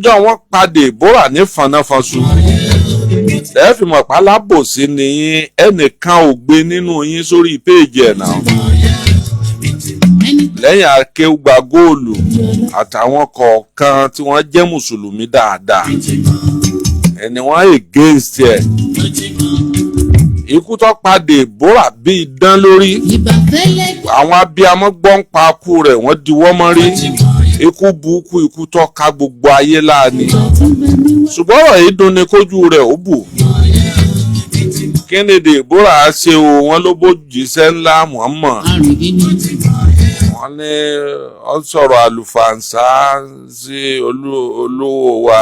níjọ́ wọ́n pa Deborah ní fanáfanṣu ẹ fi mọ̀ pa lábòsí nìyí ẹnìkan ò gbé nínú yín sórí péèjì ẹ̀ náà lẹ́yìn akéwùgbà góòlù àtàwọn kọ̀ọ̀kan tí wọ́n jẹ́ mùsùlùmí dáadáa ẹni wọ́n against ẹ̀ ikú tó pa Deborah bí idán lórí àwọn abiyamọ gbọ́n pa kú rẹ̀ wọ́n diwọ́ mọ́rí ikú burúkú ikú tó ka gbogbo ayé láàánú ṣùgbọ́n ọ̀rọ̀ yìí dùn ní kójú rẹ̀ ó bù kí ni Deborah ṣe o wọ́n ló bójúṣẹ́ ńlá Muhammad wọ́n ní ó sọ̀rọ̀ àlùfàǹsá sí olówó wa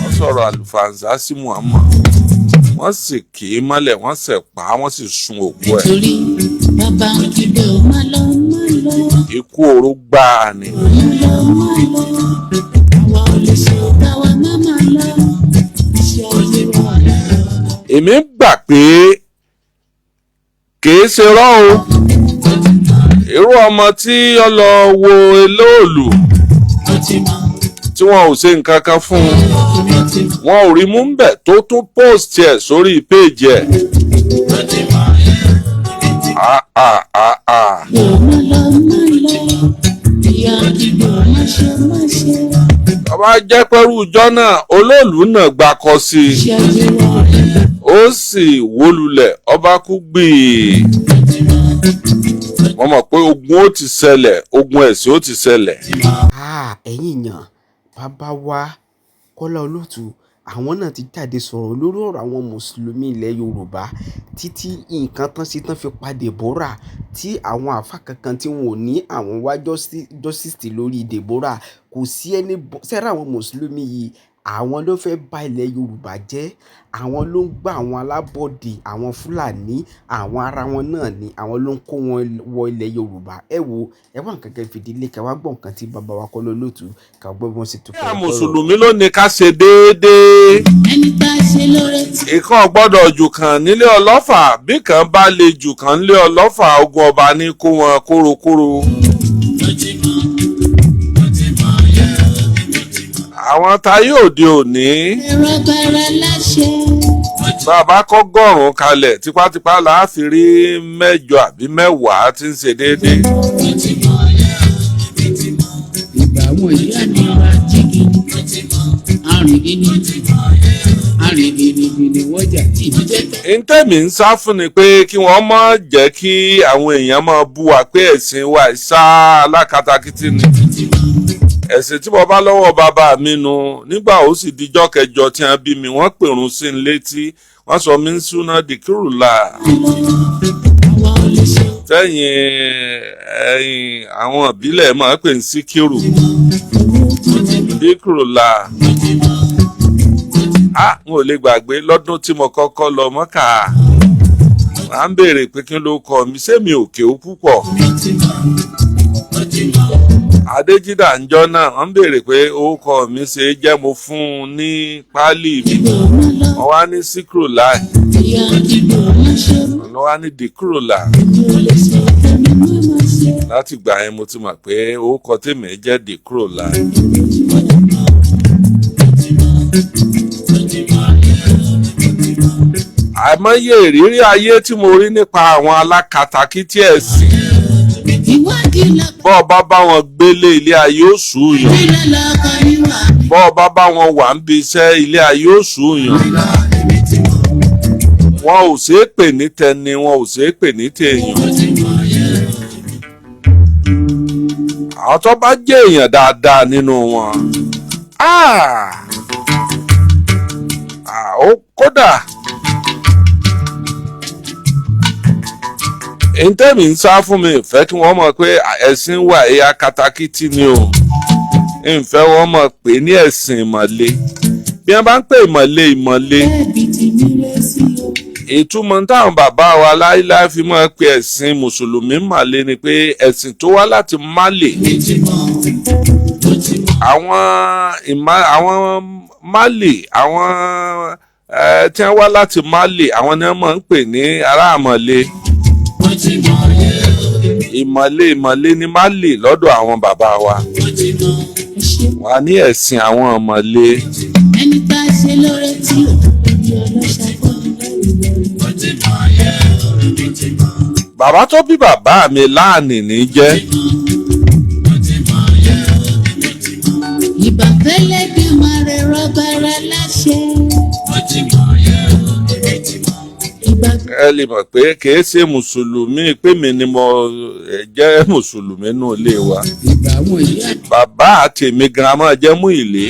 ó sọ̀rọ̀ àlùfàǹsá sí Muhammad wọ́n sì kì í mọ́lẹ̀ wọ́n sì pa wọ́n sì sun òkú ẹ̀. Ikú oró gbáà ni. Èmi gbà pé kìí ṣe rọ́ o irú ọmọ tí ó lọ wo Olootu tí wọn ò ṣe nǹkan kan fún un wọn ò rí mú bẹ̀ tó tún post ẹ̀ sórí péèjì ẹ̀. Ọba jẹ́ pẹ́rú ìjọ náà Olootu náà gbàkọ sí i ó sì wólulẹ̀ ọba kú gbìí wọ́n mọ̀ pé ogun ó ti ṣẹlẹ̀ ogun ẹ̀sìn ó ti ṣẹlẹ̀. ẹ̀yin èèyàn bàbá wa Kola Olootu àwọn náà ti jáde sọ̀rọ̀ lórí ọ̀rọ̀ àwọn mùsùlùmí ilẹ̀ Yorùbá títí nǹkan tán sí tán fi pa Deborah tí àwọn àfa kankan tí wọn ò ní àwọn wá justice lórí Deborah kò sí ẹni sẹ́rà àwọn mùsùlùmí yìí àwọn ló fẹ́ bà ilẹ̀ Yorùbá jẹ́ àwọn ló ń gbà àwọn Alabode àwọn Fúlàní àwọn ara wọn náà ni àwọn ló ń kó wọn wọ ilẹ̀ Yorùbá ẹ wo ẹ wá nǹkan kan fìdílé ká wá gbọ́ nǹkan tí bàbá wa Kola Olootu ká gbọ́ bí wọ́n ṣe tó fẹ́. Mùsùlùmí ló ní ká ṣe déédéé ìkan gbọ́dọ̀ jù kan nílé ọlọ́fà bí kan bá lè jù kan nílé ọlọ́fà ogun ọba ní kó wọn kórokóró. Àwọn táyé òde òní bàbá kọ́gọ́rùn-ún kalẹ̀ tipátipá la fi rí 8 àbí 10 tí ń ṣe déédéé. Ìgbà wọn ìyá ni wá jígi arìngìnìngìnì wọ́jà tí ìbí jẹ́. Ntẹ́mi ń sá fún ni pé kí wọ́n má jẹ́ kí àwọn èèyàn máa bú wa pé ẹ̀sìn wa ìsá alákatakítí ni. Ẹ̀sìn tí mo bá lọ́wọ́ bàbá mi nu nígbà ó sì dijọ́ kẹjọ tí wọ́n bí mi wọ́n pèrún sí i létí wọ́n sọ mí ń súná dìkírùlà. Tẹ́yìn àwọn ìbílẹ̀ máa pè ń síkírù dìkírùlà. N ò lè gbàgbé lọ́dún tí mo kọ́kọ́ lọ Mọ́kà à ń béèrè pé kí ló kọ mi sẹ́mi òkè ó púpọ̀. Adéjídà ńjọ́ náà wọ́n béèrè pé orúkọ mi ṣe jẹ́ mo fún un ní páálí mi wọ́n wá ní síkírùlà wọ́n wá ní dìkírùlà. Láti gbà yẹn mo ti mọ̀ pé orúkọ tèmi jẹ́ dìkírùlà. Àìmọye ìrírí ayé tí mo rí nípa àwọn alákatakítí ẹ̀sìn bọ́ọ̀ bá wọn gbélé ilé ayé ó sùúyàn bọ́ọ̀ bá wọn wà ń bí iṣẹ́ ilé ayé ó sùúyàn wọn ò ṣeé pè ní tẹni wọn ò ṣeé pè ní tèèyàn. Àwọn tó bá jẹ́ èèyàn dáadáa nínú wọn ó kódà ntẹ́mi ń sá fún mi ìfẹ́ kí wọ́n mọ̀ pé ẹ̀sìn wà ẹ̀yà katakítí ni o ìfẹ́ wọ́n mọ̀ pé ní ẹ̀sìn ìmọ̀le bí wọ́n bá ń pè ìmọ̀le ìtumọ̀ táwọn bàbá wa láíláí fi mọ̀ pé ẹ̀sìn mùsùlùmí màle ni pé ẹ̀sìn tó wá láti Málè àwọn Málè àwọn tí wọ́n wá láti Málè àwọn ni wọ́n máa ń pè ní ará àmọ̀le. Ìmọ̀le ni Málè lọ́dọ̀ àwọn bàbá wa. wà ní ẹ̀sìn àwọn ọmọlé. ẹni tá a ṣe lóore tí ò ní ọlọ́ṣà kọ́ ní lẹ́rù. Bàbá tó bí bàbá mi láàánì ní jẹ́. ìbà fẹ́lẹ́ bí máa rẹ̀ rọ́bàrà láṣẹ. Ẹ lè mọ̀ pé kìí ṣe mùsùlùmí pé mi ni mo jẹ́ mùsùlùmí nínú ilé wa. ìbà àwọn ìyá Bàbá àti èmi girama jẹ́ mú ìlé.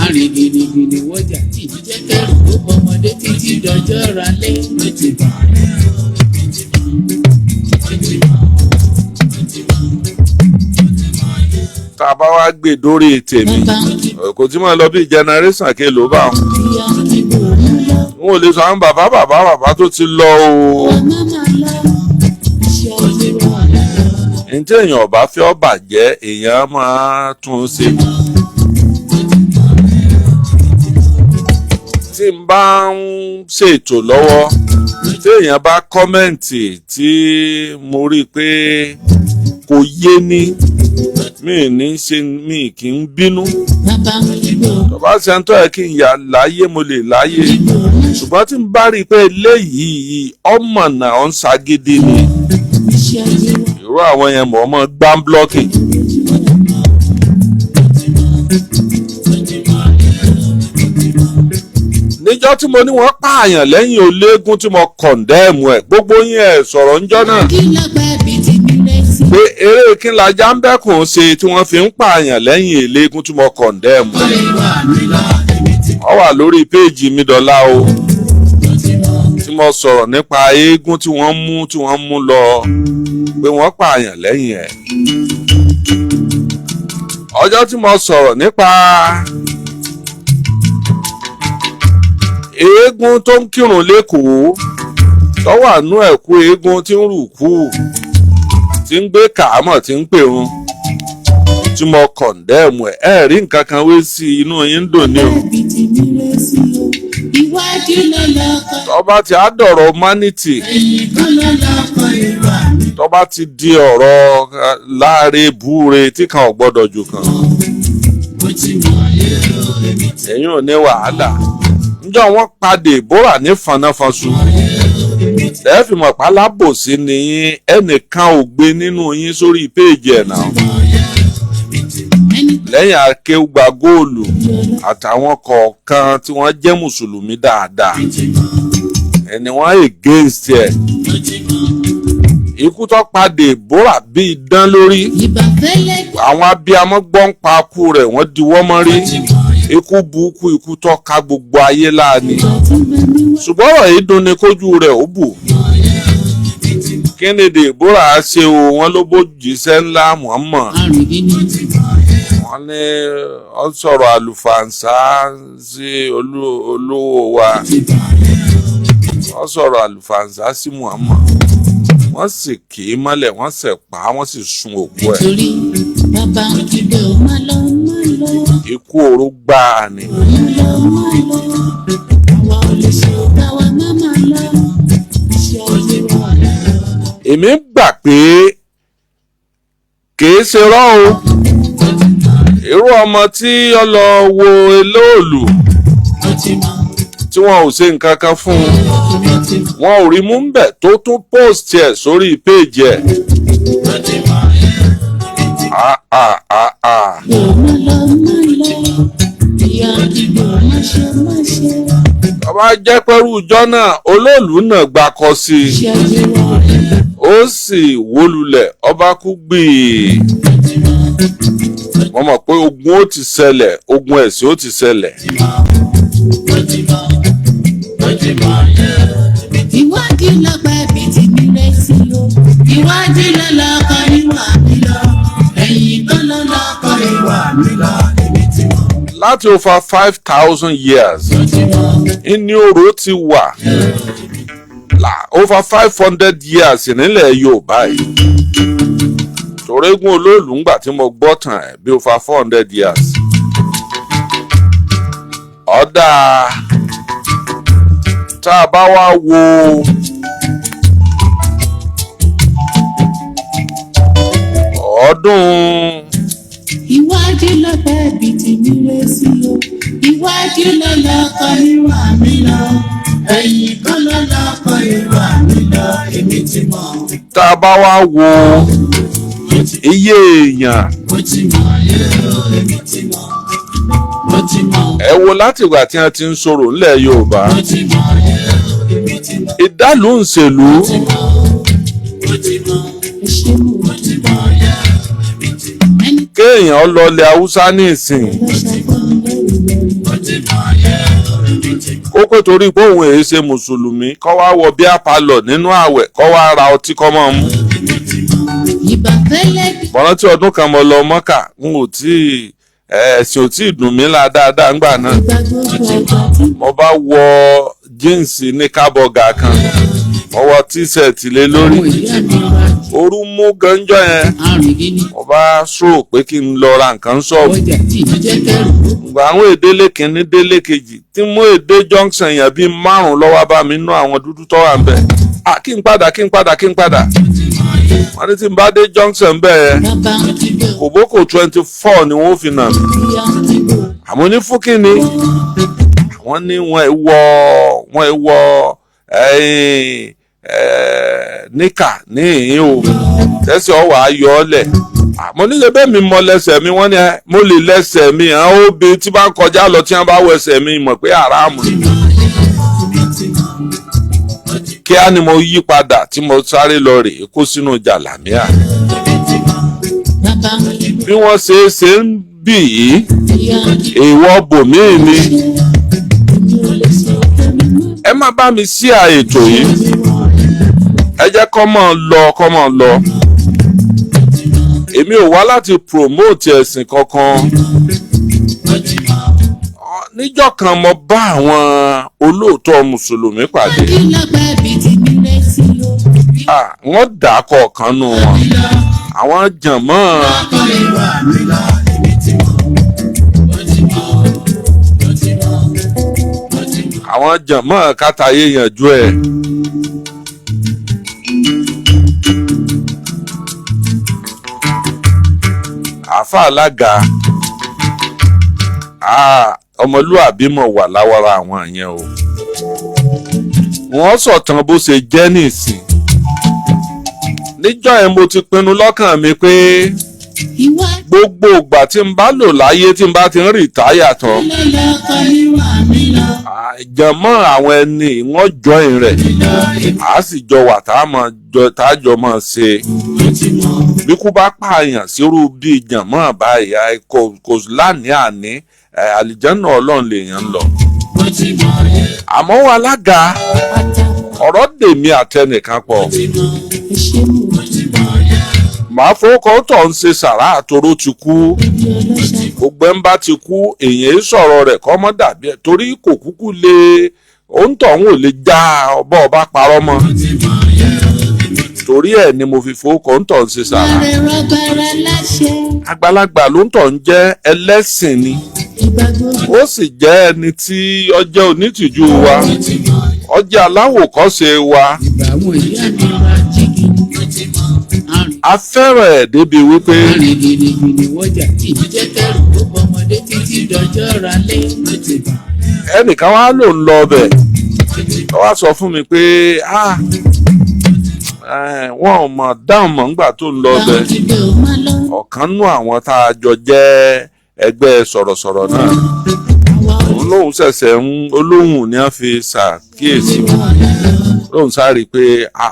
arìngìnìngìnì wọ́jà tí ìjẹ́ kẹrù tó bọ́mọdé títí dọjọ́ ralé. Tá a bá wá gbé dórí tèmi kò tí mo lọ bí generation ke ló bá wọn. N ò lè sọ àwọn bàbá tó ti lọ o. Ní tí èèyàn ọba fẹ́ ó bàjẹ́ èèyàn máa tún un ṣe. Tí n bá ń ṣètò lọ́wọ́ tí èèyàn bá kọ́mẹ̀ǹtì tí mo rí i pé kò yé ní mi kì í bínú. Tó bá ṣe ń tọ́ ẹ kí n yà láyé mo lè láyé ṣùgbọ́n tí n bá rí i pé eléyìí ọmọ náà ń ṣàgídí ni irú àwọn yẹn mọ̀ ọmọ gbám blọ́kì. Níjọ́ tí mo ní wọ́n pààyàn lẹ́yìn ológun tí mo kọ̀ǹdẹ́ẹ̀mù ẹ̀ gbogbo yín ẹ̀ sọ̀rọ̀ ńjọ́ náà pé eré kí n lajá ń bẹ́kùn ṣe tí wọ́n fi ń pààyàn lẹ́yìn eléégún tí mo kọ̀ǹdẹ́ẹ̀mù. Ó wà lórí péèjì mi dọ́là o tí mo sọ̀rọ̀ nípa eégún tí wọ́n mú lọ pé wọ́n pààyàn lẹ́yìn ẹ̀. Ọjọ́ tí mo sọ̀rọ̀ nípa eégún tó ń kírun lẹ́kọ̀ọ́ tó wà nú ẹ̀kú eégún tí ń rùkú tí ń gbé kàámọ̀ tí ń pèrun tí mo kọ̀ǹdẹ́ẹ̀mù ẹ̀ rí nǹkan kan wé sí inú yín dùn ní o. Tọ́ba ti á dọ̀rọ̀ humanity tọ́ba ti di ọ̀rọ̀ láàrin búre tí kan ò gbọ́dọ̀ jù kan ẹ̀yin ò ní wàhálà. Ǹjọ́ wọ́n padè bóra ní fanáfanṣu lẹ́ẹ̀fì mọ̀pá lábòsí ni ẹnìkan ò gbé nínú yín sórí péèjì ẹ̀ náà lẹ́yìn akéwùgbà góòlù àtàwọn kọ̀ọ̀kan tí wọ́n jẹ́ mùsùlùmí dáadáa ẹni wọ́n against ẹ̀. Ikú tó padè bóra bí idán lórí àwọn abiyamọ gbọ́n pa kú rẹ̀ wọ́n diwọ́ mọ́rí. Ikú burúkú ikú tó ká gbogbo ayé láàní ṣùgbọ́n ọ̀rọ̀ yìí dùn ní kójú rẹ̀ ó bù. Kí ni Deborah ṣe o wọ́n ló bójúṣẹ́ ńlá Muhammad wọ́n ní ó sọ̀rọ̀ àlùfàǹsá sí olówó wa wọ́n sọ̀rọ̀ àlùfàǹsá sí Muhammad wọ́n sì kì í mọ́lẹ̀ wọ́n sì pa wọ́n sì sun òkú ẹ̀. Ikú oró gbáà ni. Èmi gbà pé kìí ṣe rọ́ o irú ọmọ tí ó lọ wo Olootu tí wọn ò ṣe nǹkan kan fún un wọn ò rí mú ń bẹ̀ tó tún post ẹ̀ sórí péèjì ẹ̀. Ọba jẹ́ pẹ́rú ìjọ náà Olootu náà gbakọ sí i ó sì wólulẹ̀ ọba kú gbìí. Wọ́n mọ̀ pé ogun ó ti ṣẹlẹ̀ ogun ẹ̀sìn ó ti ṣẹlẹ̀. Ìwádìí lọ́pàá ẹbí ti mi rẹ̀ sí o. Ìwádìí lọ́lọ́kọ̀ ìwà mi lọ. Ẹ̀yìn tó lọ́lọ́kọ̀ ìwà mi lọ. Láti over 5,000 years ní orò ti wà over 500 years nílẹ̀ Yorùbá yìí. Torégún Olootu ńgbà tí mo gbọ́ tàn ẹ̀ bí over 400 years. Ọ̀dà tá a bá wá wo ọdún Iwájú lọ́pẹ́ bí ti mi lé sí o. Iwájú lọ́lọ́kọ ìwà mi lọ. Ẹ̀yìn kan lọ́lọ́kọ ìwà mi lọ. Èmi ti mọ̀. tá a bá wá wo iye èèyàn Mo ti mọ̀ yẹ́ o. Èmi ti mọ̀. Mo ti mọ̀. ẹ wo láti ìgbà tí wọ́n ti ń sọ̀rọ̀ nílẹ̀ Yorùbá Mo ti mọ̀ yẹ́ o. Èmi ti mọ̀. ìdálù ń ṣèlú Mo ti mọ̀. Ẹ ṣé mo ti mọ̀ yẹ́ o. Èmi ti mọ̀. Ẹni kéèyàn lọlẹ̀ Haúsá ní ìsìn tó ṣàgbọ́n lẹ́rù. Mo ti mọ̀ yẹ́ o. Èmi ti mọ̀. kókó torí pé òun èé ṣe mùsùlùmí kọ́ wá wọ bí àpalọ̀ nínú ààwẹ̀ kọ́ wá ra ọtí kọ́ mọ́ mu. Ìbà fẹ́lẹ́ bí. mo rántí ọdún kan mo lọ Mọ́kà n ò tí ẹ̀sìn ò tí ì dùn mí la dáadáa ńgbà náà Ìgbà gbogbo ọgbà tí. mo bá wọ jíǹsì ní kábọ̀gà kan mo wọ tíṣẹ̀tì lé lórí Àwọn ìyá mi wá ooru mú gánjọ́ yẹn àrùn gidi. mo bá sọ pé kí n lọ ra nǹkan ṣọ́ọ̀bù Ọjà tí ìbí jẹ́ kẹrù. gbogbo àwọn èdèlé kìíní délé kejì tí mú èdè junction yẹn bíi 5 lọ́wọ́ bá mi nú àwọn dúdú tó wà ń bẹ̀ kí n padà wọ́n ní tí n bá dé junction bẹ́ẹ̀ Bàbá ń ti bẹ̀. kòbókò 24 ni wọ́n fi nà mí Ìyá ń ti bẹ̀. àmọ́ ní fún kínní àwọn ní wọ́n ẹ wọ níkà ní ìhín o tẹ́sí ọwọ́ ayọ̀ ọ́lẹ̀ àmọ́ nílé bẹ́ẹ̀ mi mọ lẹ́sẹ̀ mi wọ́n ní mo lè lẹ́sẹ̀ mi àwọn obìnrin tí bá ń kọjá lọ tí wọ́n bá wọ ẹsẹ̀ mi mọ̀ pé àràmù ni kíá ni mo yí padà tí mo sáré lọ rè kó sínú jàlámíà Bàbá ń ti bẹ̀. bí wọ́n ṣe ń bì yìí Ìyá ń ti bẹ̀. èèwọ̀ bòmíì ni Èmi ò lè sọ tẹ́mi mọ́. ẹ má bá mi sí ètò yìí ẹ jẹ́ kó máa lọ èmi ò wá láti promote ẹ̀sìn kankan níjọ́ kan mo bá àwọn olóòótọ́ mùsùlùmí pàdé Iwájú lọ́pẹ́ bí ti mi lé sí o. wọ́n dà á kọ̀ọ̀kan nù wọn àwọn jànmọ́ Ọkọ ìwà mi lọ. Èmi ti mọ̀. Mo ti mọ̀. Mo ti mọ̀. Mo ti mọ̀. àwọn jànmọ́ kátàyé yanjú ẹ̀. àáfà alága ọmọlúàbí mọ̀ wà láwara àwọn yẹn o wọ́n sọ̀tàn bó ṣe jẹ́ nìsín níjọ́ yẹn mo ti pinnu lọ́kàn mi pé Iwájú gbogbo ìgbà tí n bá lò láyé tí n bá ti ń rìtáyà tán lọ́lọ́kọ ìwà mi lọ. jànmọ́ àwọn ẹni wọ́n join rẹ̀ a sì jọ wà tá a jọ mọ̀ ṣe Mo ti mọ̀. bí kú bá pààyàn sírú bíi jànmọ́ báyìí kò láàní àní àlìjánà ọlọ́run lèèyàn lọ. Mo ti mọ̀ yẹ́. àmọ́ wọn alága Pátá. ọ̀rọ̀ dèmi àtẹnìkan pọ̀ Mo ti mọ̀. Ẹ ṣé mo ti mọ̀ yẹ́. màá fowókọ́ tó ń ṣe sàrà àtòrò ti kú Ibi ọlọ́ṣà. gbogbo ẹ̀ ń bá ti kú èèyàn sọ̀rọ̀ rẹ̀ kọ́ mọ́ dàbí ẹ̀ torí kò kúkú lè òǹtọ̀hún ò lè já ọba parọ́ mọ́ Mo ti mọ̀ yẹ́. torí ẹ̀ ni mo fi fowókọ́ ń tọ̀ ń ṣe sàrà Bàrẹ̀ rọgbàrà láṣẹ. àgbàlagbà ló ń tọ̀ ń jẹ́ ẹlẹ́sìn ni Ìgbà gbogbo. ó sì jẹ́ ẹni tí ó jẹ́ onítìjú wa Mo ti mọ̀. ó jẹ́ aláwòkọ́ṣe wa Ìgbà àwọn ìyá mi ra jígì. Mo ti mọ̀. Àrùn. a fẹ́ràn ẹ̀ débi wípé Àrùn gidigidi wọ́jà tí ìbí jẹ́ kẹrù. Ó bọ́mọdé títí dọjọ́ ra lé. Mo ti mọ̀. ẹnìkan wá ló ń lọ ọbẹ̀ ó wá sọ fún mi pé wọn ò mọ̀ dáhùn mọ́ ńgbà tó ń lọ ọbẹ̀ Báwo ti bẹ̀ ó má lọ. ọ̀kan nú àwọn tá a jọ jẹ́ ẹgbẹ́ sọ̀rọ̀sọ̀rọ̀ náà Àwa ò òun lóun ṣẹ̀ṣẹ̀ ń olóhùn ni wọ́n fi ṣàkíyèsí lóun sáré pé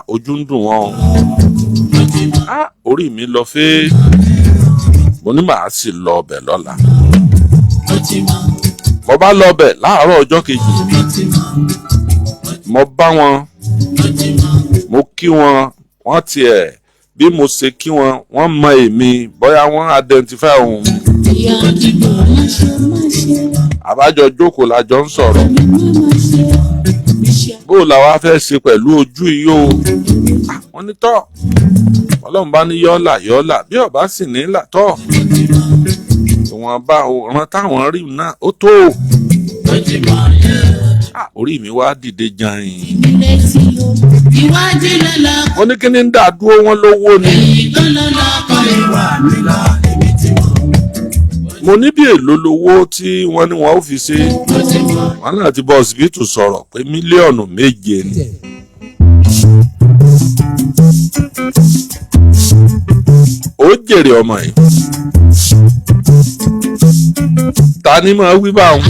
ojú ń dùn wọ́n orí mi lọ fẹ́ mo ní màá sì lọ ọbẹ̀ lọ́la Mo ti mọ̀. mo bá lọ ọbẹ̀ láàárọ̀ ọjọ́ kejì Mo ti mọ̀. mo bá wọn Mo ti mọ̀. mo kí wọn wọ́n tiẹ̀ bí mo ṣe kí wọn wọ́n mọ èmi bóyá wọ́n identify òun Ìyá ti bọ̀ láṣẹ má ṣe. àbájọ jókòó la jọ ń sọ̀rọ̀ Mi má má ṣe. Iṣẹ́. bó la wá fẹ́ ṣe pẹ̀lú ojú yìí o wọ́n ní tọ́ ọlọ́run bá ní yọ́ọ̀là bí ọba sì ní là tọ́ ìwọ̀nba ọ̀ràn táwọn rí náà ó tó Mo ti mọ̀ yẹ́. orí mi wá dìde jàìn Ilé tí o. Iwájú lọ́lọ́kọ. wọ́n ní kí ni ń dà dúró wọn lówó ni Ẹ̀yìn kan lọ́lọ́kọ ìwà mi lọ. Èmi ti mọ̀. mo ní bí èlò lówó tí wọ́n ní wọ́n ó fi ṣe wọ́n náà ti bọ́ ọsibítù sọ̀rọ̀ pé mílíọ̀nù 7 ni. ó jèrè ọmọ yìí ta ni máa wí báwọn.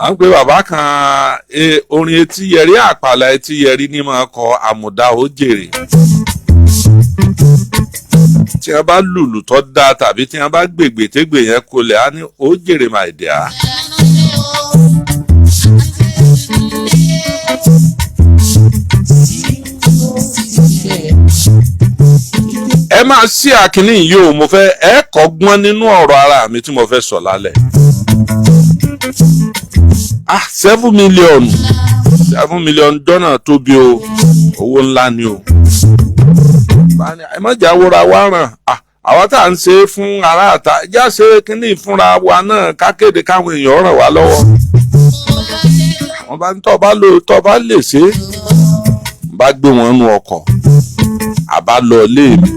à ń pe bàbá kan orin etí yẹrí àpàlà etí yẹrí ní máa kọ àmùdá ó jèrè. tí wọ́n bá lùlù tó dáa tàbí tí wọ́n bá gbègbè tégbè yẹn kolẹ̀ á ní ó jèrè my dear. ẹ máa ṣí àkíní yìí o mo fẹ́ ẹ kọ́gbọ́n nínú ọ̀rọ̀ ara mi tí mo fẹ́ sọ lálẹ́. 7 million dọ́nà tóbi o owó ńlá ni o. ẹ má jà wúra wá ràn àwọn tá à ń ṣe fún aráàta já ṣe kínní ìfúnra wa náà ká kéde káwọn èèyàn ràn wá lọ́wọ́. àwọn bá ń tọ́ bá lè ṣe bá gbé wọn nú ọkọ̀ àbá lọ ilé mi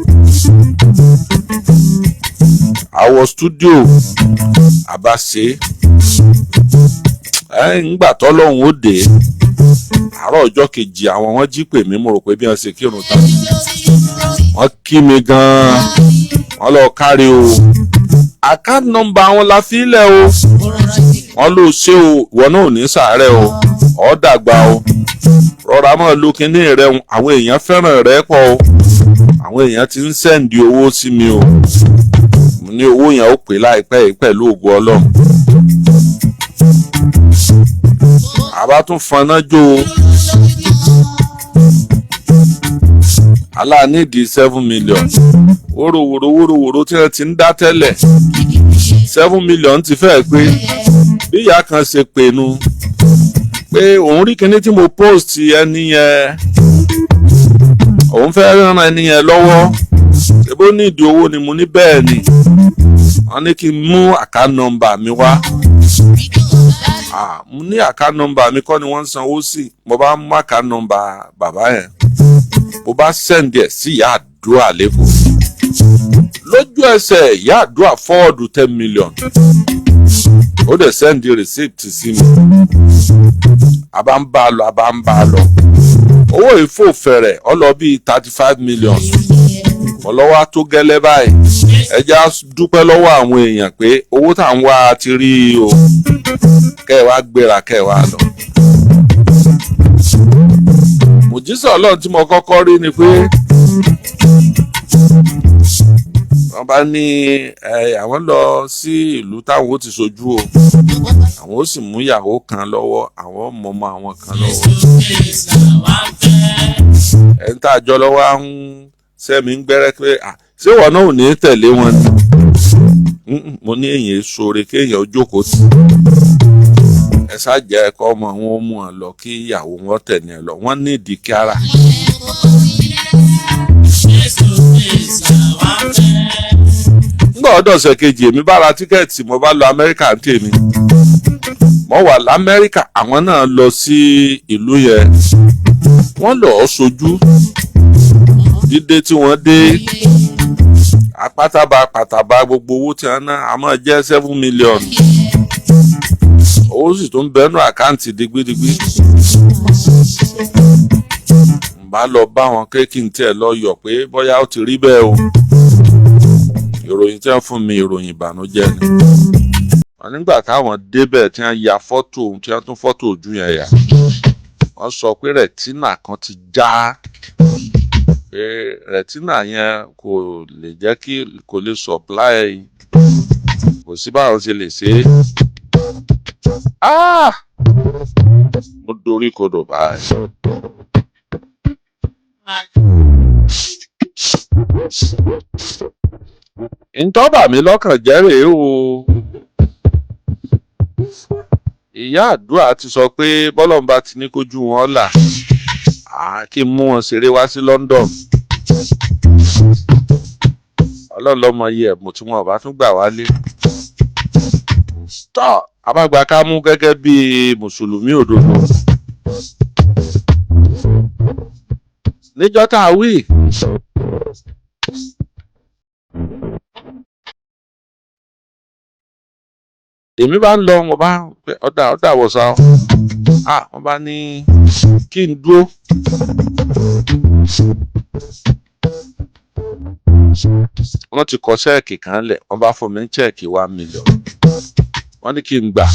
àwọ̀ stúdíò àbá ṣe ńgbà tọ́lọ́hún ó dé àárọ̀ ọjọ́ kejì àwọn wọn jí pè mí mo rò pé bí wọ́n ṣe kírun tán wọ́n kí mi gan-an wọ́n lọ kárí o account number wọn la fi lẹ̀ o wọ́n ló ṣe o ìwọ náà ò ní sàárẹ̀ o ọ̀ dàgbà o rọra mọ́ lókínní rẹ̀ àwọn èèyàn fẹ́ràn rẹ̀ pọ̀ o àwọn èèyàn ti ń sẹ́ǹdì owó sí mi o mo ní owó yẹn ó pè láìpẹ́ yìí pẹ̀lú ògo Ọlọ́run àbá tún faná jó o aláàníìdí 7 million wóróworó tí wọ́n ti ń dá tẹ́lẹ̀ 7 million ti fẹ́ pé bí ìyá kan ṣe pinnu pé òun rí kinní tí mo post ẹni yẹn òun fẹ́ ràn ẹni yẹn lọ́wọ́ ṣébó ní ìdí owó ni mo ní bẹ́ẹ̀ ni wọ́n ní kí n mú account number mi wá mo ní account number mi kọ́ ni wọ́n ń sanwó sí mo bá mú account number bàbá yẹn mo bá send ẹ̀ sí ìyá àdúrà lẹ́kọ̀ọ́ lójú ẹsẹ̀ ìyá àdúrà fọ́ọ̀dù 10 million ó dẹ̀ send receipt sí mi àbá ń bá a lọ owó ìfò fẹ̀rẹ̀ ó lọ bí 35 million ọlọ́wọ́ tó gẹ́lẹ́ báyìí ẹja dúpẹ́ lọ́wọ́ àwọn èèyàn pé owó tá à ń wá ti rí i o kẹwàá gbéra kẹwàá lọ. mùjísà Ọlọ́run tí mo kọ́kọ́ rí ni pé wọ́n bá ní àwọn lọ sí ìlú táwọn ó ti sojú o àwọn ó sì mú ìyàwó kan lọ́wọ́ àwọn mọ̀mọ́ àwọn kan lọ́wọ́ ẹni tá a jọ lọ́wọ́ ń sẹ́mi ń gbẹ́rẹ́ pé ṣé ìwọ náà ò ní tẹ̀lé wọn ni mo ní èyàn sóore kéèyàn ó jókòó tì ẹ ṣáàjẹ́ ẹ̀kọ́ ọmọ wọn ó mú ọ lọ kí ìyàwó wọn tẹ̀lé ẹ lọ wọ́n ní ìdí kíára. nígbà ọdọ̀ọ̀sẹ̀ kejì èmi bá ra tíkẹ́ẹ̀tì mo bá lọ Amẹ́ríkà ń tèmi mo wà l'Amẹ́ríkà àwọn náà lọ sí ìlú yẹn wọ́n lọ́ọ́ sojú dídé tí wọ́n dé apátaba gbogbo owó tí wọ́n ná a máa jẹ́ 7 million owó sì tún bẹnu àkáǹtì digbidigbi n bá lọ bá wọn kéèkì tí ẹ lọ yọ pé bóyá ó ti rí bẹ́ẹ̀ o ìròyìn tí wọ́n fún mi ìròyìn ìbànújẹ́ ni wọ́n nígbà táwọn débẹ̀ tí wọ́n ya fọ́tò tí wọ́n tún fọ́tò ojú yẹn yà wọ́n sọ pé rẹ̀tínà kan ti já pé rẹ̀tínà yẹn kò lè jẹ́ kí kò lè supply kò sí báwọn ṣe lè ṣe mo dorí kodò báyìí. ntọ́bà mi lọ́kàn jẹ́ rèé o ìyá àdúrà ti sọ pé bọ́lọ́mbà ti ní kójú wọn là kí n mú wọn ṣeré wá sí London Ọlọ́run lọ́mọ iye ẹ̀bùn tí wọn ò bá tún gbà wálé tọ́ abágbà ká mú gẹ́gẹ́ bí mùsùlùmí òdodo níjọ́ tá a wí èmi bá ń lọ mo bá ọ̀dà wọ̀sà wọ́n bá ní kí n dúró. wọ́n ti kọ ṣẹ́ẹ̀kì kan lẹ̀ wọ́n bá fún mi ní ṣẹ́ẹ̀kì 1 million wọ́n ní kí n gbà.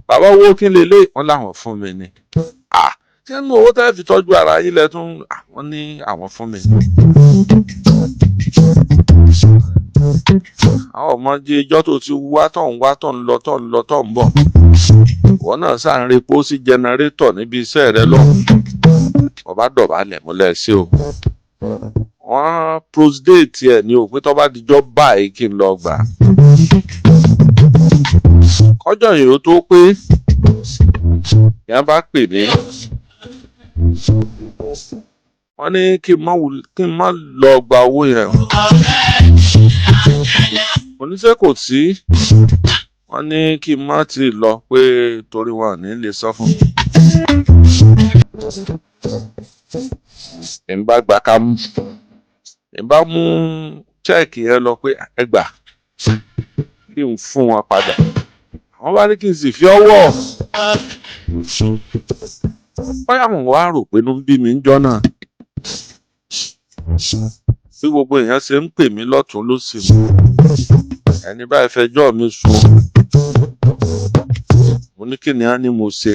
bàbá owó kí n lè lé wọ́n láwọn fún mi ni. ṣé nínú owó tẹ́ fi tọ́jú ara yín lẹ tún wọ́n ní àwọn fún mi ni. àwọn ọmọdé ijọ́ tó ti wá tó ń lọ tó ń bọ̀ wọ́n náà sáà ń repo sí jẹnẹrétọ̀ níbi iṣẹ́ rẹ lọ. wọ́n bá dọ̀bálẹ̀ múlẹ̀ sí o. wọ́n prostate ẹ̀ ní òpin tó bá dijọ́ báyìí kí n lọ gbà. kọjọ́ yìí ó tó pé yẹn bá pè mí. wọ́n ní kí n má lọ gba owó yẹn. oníṣẹ́ kò sí. wọ́n ní kí n má ti lọ pé torí wọn ò ní lè sọ fún mi. èmi bá gbà ká mú. èmi bá mú ṣẹ́ẹ̀kì yẹn lọ pé ẹ gbà kí n fún wọn padà. wọ́n bá ní kí n sì fi ọwọ́. báyà mo wá rò pé inú ń bí mi ń jọ́ náà. bí gbogbo èèyàn ṣe ń pè mí lọ́tún lósì mú. ẹni báyìí fẹjọ́ mi sùn. mo ní kí ni á ní mo ṣe.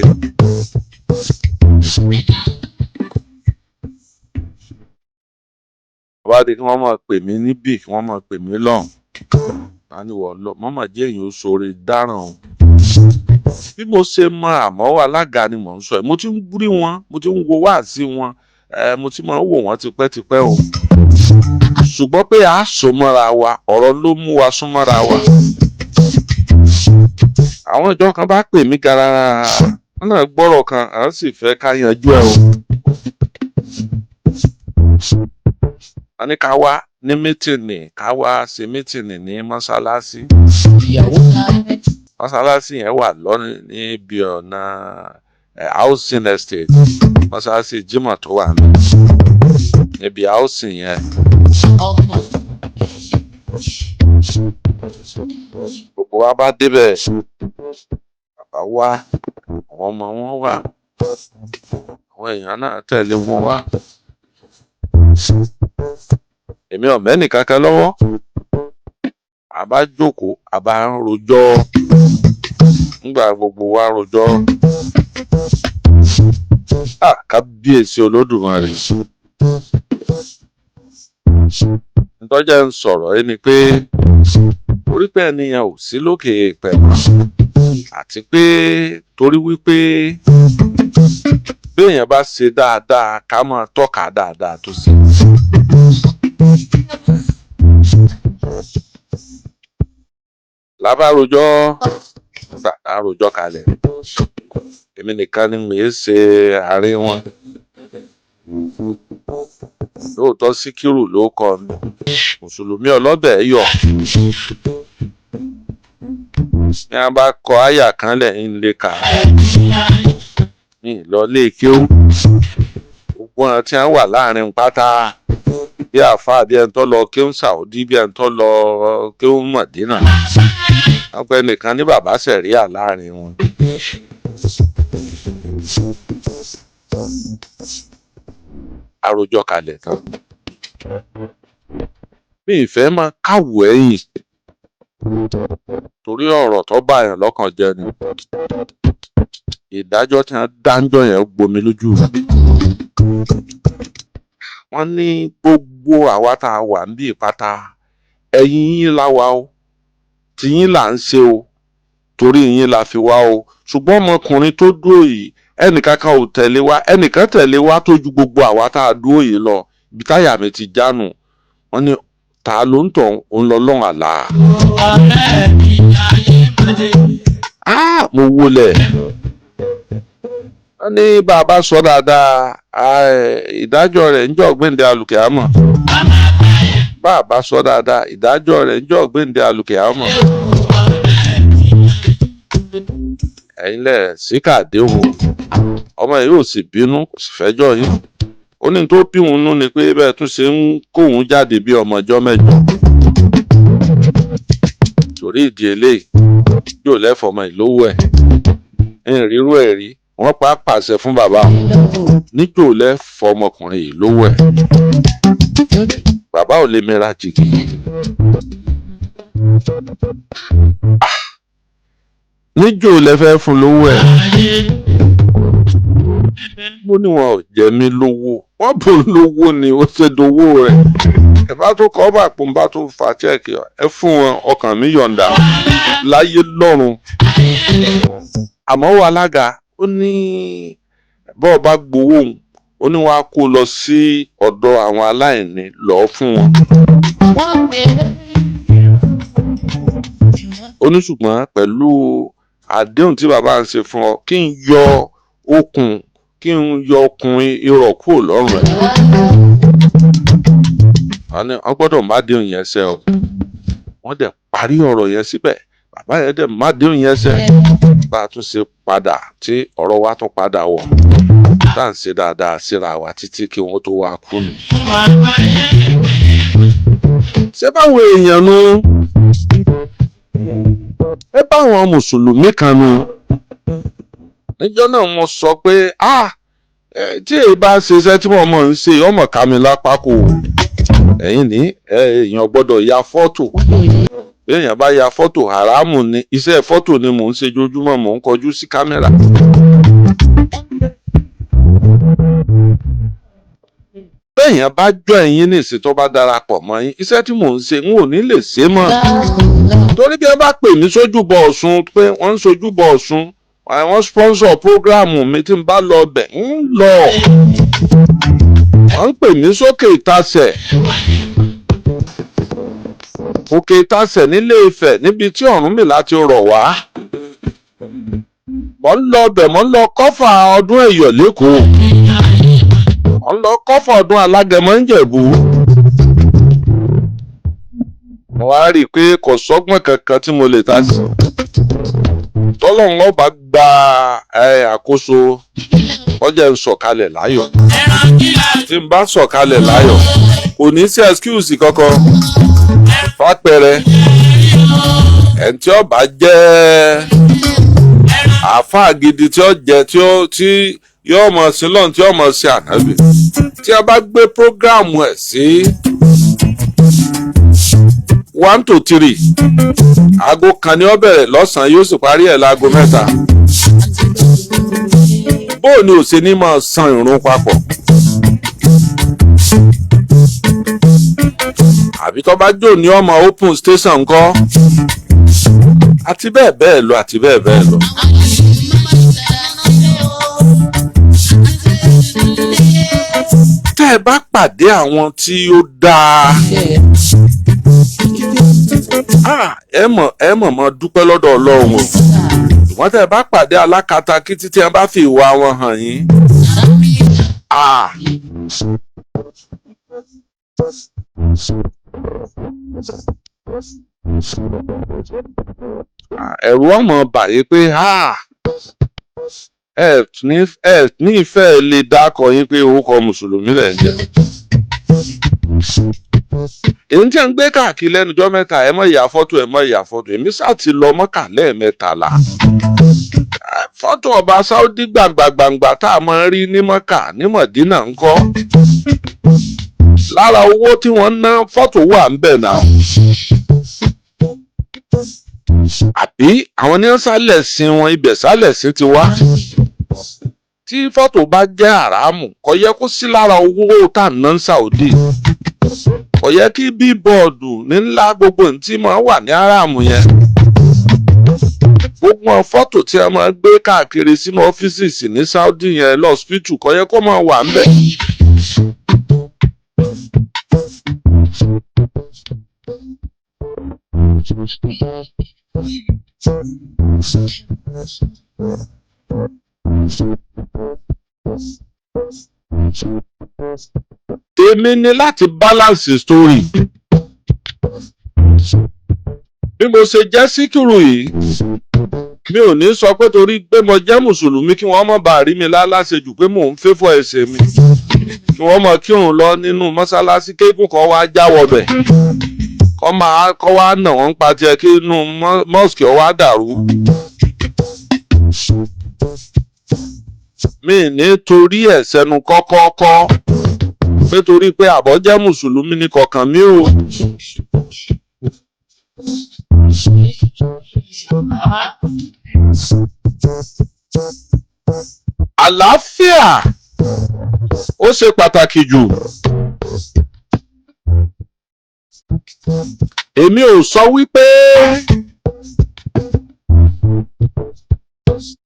wá di kí wọ́n máa pè mí níbí kí wọ́n máa pè mí lọ́hùn. táníwọ̀ lọ mọ́mọ́ jẹ́ èèyàn ó sọ̀rọ̀ dáràn o. bí mo ṣe mọ àmọ́ alága ni mò ń sọ ẹ̀ mo ti ń rí wọn mo ti ń wo wáàsí wọn mo ti máa ń wò wọ́n tipẹ́tipẹ́ o. ṣùgbọ́n pé a sọ mọ́ra wa ọ̀rọ̀ ló mú wa sún mọ́ra wa. àwọn ìjọ kan bá pè mí garara wọn náà gbọ́rọ̀ kan à ń sì fẹ́ ká yanjú ẹ̀ o. wọ́n ní ká wá ní mítìnì ká wá sí mítìnì ní mọ́ṣáláṣí. mọ́ṣáláṣí yẹn wà níbi ọ̀nà housing estate mọ́ṣáláṣí Jímọ̀ tó wà níbi housing yẹn. gbogbo wa bá débẹ̀ bàbá wa àwọn ọmọ wọn wà àwọn èèyàn náà tẹ̀lé wọn wá. èmi ò mẹ́nì kankan lọ́wọ́ àbá jókòó àbá ń rojọ́ nígbà gbogbo wa rojọ́ kábíyèsí Olódùmarè. ntọ́jà ń sọ̀rọ̀ ẹni pé orí pé ènìyàn ò sí lókè pẹ̀lú àti pé torí wípé bí èèyàn bá ṣe dáadáa ká máa tọ́ka dáadáa tó ṣe. lábàròjọ́ àròjọ́ kalẹ̀ èmi nìkan ni mi ṣe àárín wọn. lóòótọ́ Síkírù ló kọ mi mùsùlùmí ọlọ́bẹ̀ yọ̀. ní a bá kọ àyà kan lẹ̀ ń lè kà ní ìlọlé kéwú gbogbo ọ̀nà tí wọ́n wà láàrin pátá bí àfáà bí ẹni tó lọ kéwú Sàúdí bí ẹni tó lọ kéwú Mọ̀dínà wọ́n pẹ́ nìkan ní bàbá sẹ̀ríà láàrin wọn. àròjọ kalẹ̀ tán mi ìfẹ́ máa káwọ́ ẹ̀yìn torí ọ̀rọ̀ tó bá yàn lọ́kàn jẹ́ ni ìdájọ́ tí wọ́n dáńjọ́ yẹn gbomi lójú rẹ̀. wọ́n ní gbogbo àwa tá a wà níbí ìpátá ẹ̀yìn yín la wà o tìyín là ń ṣe o torí yín la fi wá o ṣùgbọ́n ọmọkùnrin tó dúró yìí ẹnìkankan ò tẹ̀lé wa ẹnìkan tẹ̀lé wa tó ju gbogbo àwa tá a dúró yìí lọ ibi táyà mi ti jánu wọ́n ní ta ló ń tàn ń lọ lọ́hùn àlá. mo wọlé wọ́n ní bàbá sọ dáadáa ìdájọ́ rẹ̀ ń jọ́ gbẹ̀ǹdẹ̀ alùkìámọ̀ bàbá sọ dáadáa ìdájọ́ rẹ̀ ń jọ́ gbẹ̀ǹdẹ̀ alùkìámọ̀. ẹ̀yin lẹ̀ síkàdé o ọmọ yìí ò sì bínú kò sì fẹjọ́ yín ó ní tó bí òun nú ni pé bẹ́ẹ̀ tún ṣe ń kóun jáde bí ọmọ ọjọ́ mẹ́jọ torí ìdí eléyìí níjó lẹ́fọ̀ọ́mọ ìlówó ẹ̀ ìrírú ẹ̀ rí wọ́n pa pàṣẹ fún bàbá wọn níjó lẹ́fọ̀ọ́mọkùnrin ìlówó ẹ̀ bàbá ò lè mẹ́ra jìgì níjó lẹ́fẹ́ fún lówó ẹ̀ mo ní wọn ò jẹ mí lówó wọ́n bò lówó ni ó ṣe dowó rẹ̀ ẹ bá tó kọ́ bà pò ń bá tó fa chẹ́ẹ̀kì ẹ fún wọn ọkàn mi yọ̀ǹda láyé lọ́run àmọ́ wà lága ó ní bọ́ọ̀ bá gbowó òun ó ní wọ́n á kó lọ sí ọ̀dọ̀ àwọn aláìní lọ́ọ́ fún wọn. ó ní ṣùgbọ́n pẹ̀lú àdéhùn tí bàbá ń ṣe fún ọ kí n yọ okùn irọ̀ kúrò lọ́rùn ẹ̀. wọ́n gbọ́dọ̀ má déhùn yẹn ṣẹ o wọ́n dẹ̀ parí ọ̀rọ̀ yẹn síbẹ̀ bàbá yẹn dẹ̀ má déhùn yẹn ṣẹ bá a tún ṣe padà tí ọ̀rọ̀ wa tún padà wọ̀ tá à ń ṣe dáadáa síra wa títí kí wọ́n tó wá kú nù. ṣé báwọn èèyàn nu ẹ báwọn mùsùlùmí kan nu níjọ́ náà wọ́n sọ pé tí èyí bá ṣe iṣẹ́ tí wọ́n mọ̀ ń ṣe ọmọ ká mi lápá kò ẹ̀yìn ní èèyàn gbọ́dọ̀ ya fọ́tò èèyàn bá ya fọ́tò haramu ni iṣẹ́ fọ́tò ni mò ń ṣe jojúmọ́ mò ń kọjú sí kámẹ́rà. béèyàn bá jọ ẹ̀yin ní ìsìn tó bá darapọ̀ mọ́ yín iṣẹ́ tí mò ń ṣe n ò ní lè ṣe mọ́ torí bí ẹ bá pè mí sójúbọ Ọ̀ṣun pé wọ́n ń sojúbọ Ọ̀ṣun àwọn sponsor programu mi tí n bá lọ bẹ̀ ń lọ wọ́n ń pè mí sókè ìtasẹ̀ òkè ìtasẹ̀ nílé Ifẹ̀ níbi tí Ọ̀rúnmìlà ti rọ̀ wá mò ń lọ bẹ̀ mò ń lọ kọ́fà ọdún Ẹ̀yọ̀ lẹ́kọ̀ọ́ mò ń lọ kọ́fà ọdún Alágẹmọ ń Jẹ̀bú mo wá rí i pé kò sọ́gbọ́n kankan tí mo lè ta sí tọ́lọ́run ọba gba àkóso ọjà ń sọ̀kalẹ̀ láyọ̀ tí n bá sọ̀kalẹ̀ láyọ̀ kò ní sí excuse kankan fápẹrẹ ẹni tí ọba jẹ́ àáfàá gidi tí ó jẹ́ tí yóò mọ̀ sí lọ́n tí yóò mọ̀ sí ànábì tí a bá gbé prógráàmù ẹ̀ sí 1 to 3 aago kan ni ó bẹ̀rẹ̀ lọ́sàn-án yóò sì parí ẹ̀ láago 3 bóò ni ò ṣe ní máa san ìrun papọ̀ àbí tó bá jò ní ọmọ open station ńkọ́ àti bẹ́ẹ̀ bẹ́ẹ̀ lọ àti bẹ́ẹ̀ bẹ́ẹ̀ lọ. tẹ́ ẹ bá pàdé àwọn tí ó dáa ẹ mọ̀ dúpẹ́ lọ́dọ̀ Ọlọ́run o wọ́n tẹ́ ẹ bá pàdé alákatakítí tí ẹ bá fi ìwà wọn hàn yín ẹ̀rù ọmọ bàyí pé ẹ ní ìfẹ́ lè dákọ̀ yín pé orúkọ mùsùlùmí lẹ̀ ń jẹ́ èyí tí a ń gbé káàkiri lẹ́nujọ́ mẹ́ta ẹ mọ̀ ìyá fọ́tò èmi sá ti lọ Mọ́kà lẹ́ẹ̀mẹ́tàlá fọ́tò ọba Sáúdí gbàǹgbà tá a máa ń rí ní Mọ́kà ní Mọ̀dínà ńkọ́ lára owó tí wọ́n ná fọ́tò wà ń bẹ̀ náà àbí àwọn ní sálẹ̀ sin wọn ibẹ̀ sálẹ̀ sí ti wá tí fọ́tò bá jẹ́ àràmù kò yẹ kó sí lára owó tá a ná ní Saudi kò yẹ kí bíbọ̀dù ńlá gbogbo tí máa wà ní àràmù yẹn gbogbo fọ́tò tí a máa gbé káàkiri sínú ọ́fíìsì ní Saudi yẹn lọ́sípítù kò yẹ kó máa wà ń bẹ̀. Tèmi ni láti balance story bí mo ṣe jẹ́ Síkírù yìí mi ò ní sọ pé torí pé mo jẹ́ mùsùlùmí kí wọ́n má bàa rí mi láláṣejù pé mò ń fẹ́fọ́ ẹsẹ̀ mi kí wọ́n mọ̀ kírun lọ nínú mọ́sálásí kéékùn kan wá jáwọ́ bẹ̀ kọ́ wá nà wọ́n pa tiẹ̀ kí inú mosque ọ wá dàrú. mi nítorí ẹ̀ sẹ́nu kọ́kọ́kọ́ pé torí pé àbọ̀ jẹ́ mùsùlùmí ní kọ̀ọ̀kan mi o. àlàáfíà ó ṣe pàtàkì jù. èmi ò sọ wípé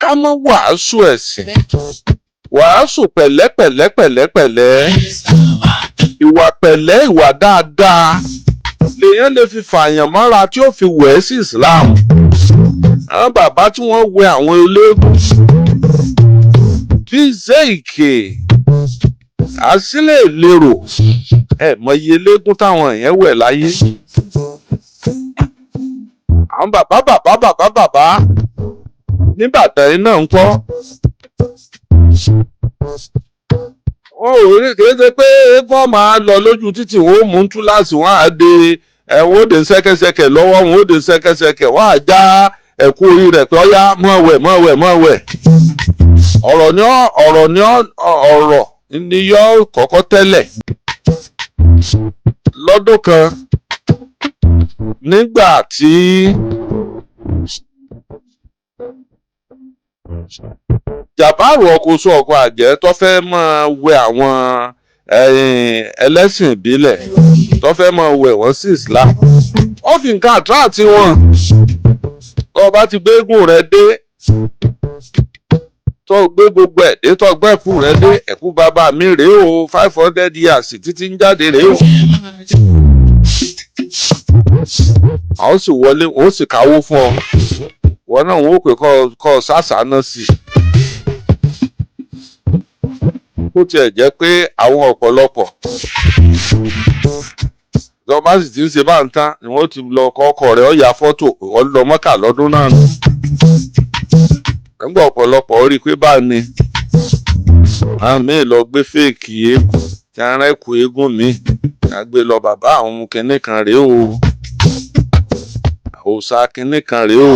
ká má wàásù ẹ̀sìn, wàásù pẹ̀lẹ́pẹ̀lẹ́pẹ̀lẹ́pẹ̀lẹ́, ìwà pẹ̀lẹ́, ìwà dáadáa lèèyàn lè fi fààyàn mọ́ra tí ó fi wẹ̀ sí Islam. àwọn bàbá tí wọ́n wẹ àwọn eléégún bíi zeike àsílẹ̀ ìlérò mọyì eléégún táwọn èèyàn wẹ̀ láyé. àwọn bàbá nígbàtà yìí náà ń kọ́. wọ́n ò rí kéde pé wọ́n máa lọ lójú títì wọ́n ó mú túláàsì wọ́n á de wọ́n ó de sẹ́kẹ́sẹ́kẹ́ lọ́wọ́ wọ́n ó de sẹ́kẹ́sẹ́kẹ́ wọ́n á já ẹ̀kú orí rẹ̀ pé ọ̀yá mọ̀wẹ̀. ọ̀rọ̀ ni yóò kọ́kọ́ tẹ́lẹ̀. lọ́dún kan nígbà tí jàbáàrù ọkọ̀ọ̀sọ ọkọ̀ àjẹ́ tó fẹ́ máa wẹ àwọn ẹlẹ́sìn ìbílẹ̀ tó fẹ́ máa wẹ̀ wọ́n sí Islam. ó fi nǹkan àtúràtì wọn. tó bá ti gbégùn rẹ dé tó gbé gbogbo ẹ̀ dé tó gbé ẹ̀kú rẹ dé ẹ̀kú bàbá mi rèé o 500 years títí ń jáde rèé o. àwọn sì wọlé ó sì káwó fún ọ wọn náà wọn ò pè kọ́ sásánà sí i. bó tiẹ̀ jẹ́ pé àwọn ọ̀pọ̀lọpọ̀ tó bá sì ti ń ṣe bá ń tán ni wọ́n ti lọ kọ́kọ́ rẹ̀ ó ya fọ́tò wọ́n lọ Mọ́kà lọ́dún náà nù. nígbà ọ̀pọ̀lọpọ̀ ó rí i pé bá ní àmì lọ gbé fèèkì eégún tí a rẹ́kù eégún mi a gbé lọ bàbá àwọn kinní kan rèé o òòṣà kinní kan rèé o.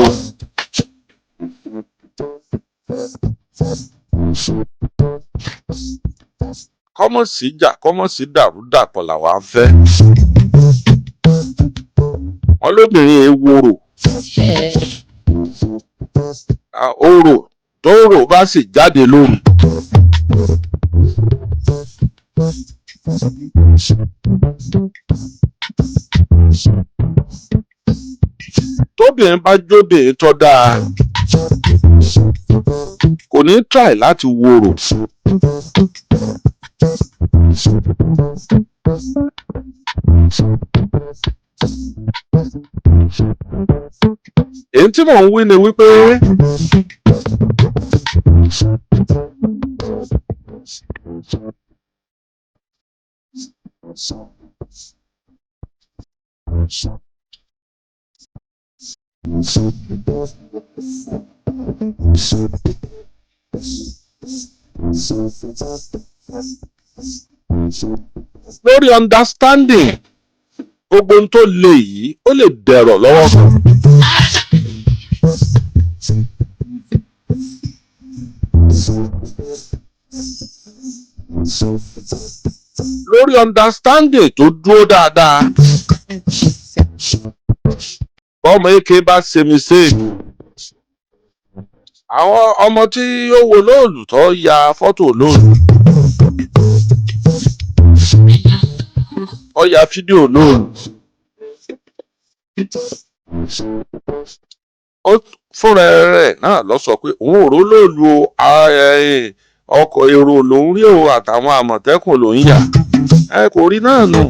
kọ́mọ̀ sí jà kọ́mọ̀ sí dàrúdàpọ̀ làwa ń fẹ́. wọ́n lóbìnrin ewúro orò tó rò bá sì jáde lóru. tóbìnrin bá jóbìnrin tó dáa kò ní try láti wòrò. èyí tí mò ń wí ni wípé lórí understanding gbogbo ohun tó le yìí ó lè dẹ̀rọ̀ lọ́wọ́ kan. lórí understanding tó dúró dáadáa bọ́mọ èké bá ṣe mistake. àwọn ọmọ tí ó wo Olóòlù tó ya fọ́tò Olóòlù ó ya fídíò Olóòlù ó fúnra rẹ̀ náà lọ sọ pé òun ò rò Olóòlù ọkọ̀ èrò lòún rí o àtàwọn àmọ̀tẹ́kùn lòún yà kò rí náà nù.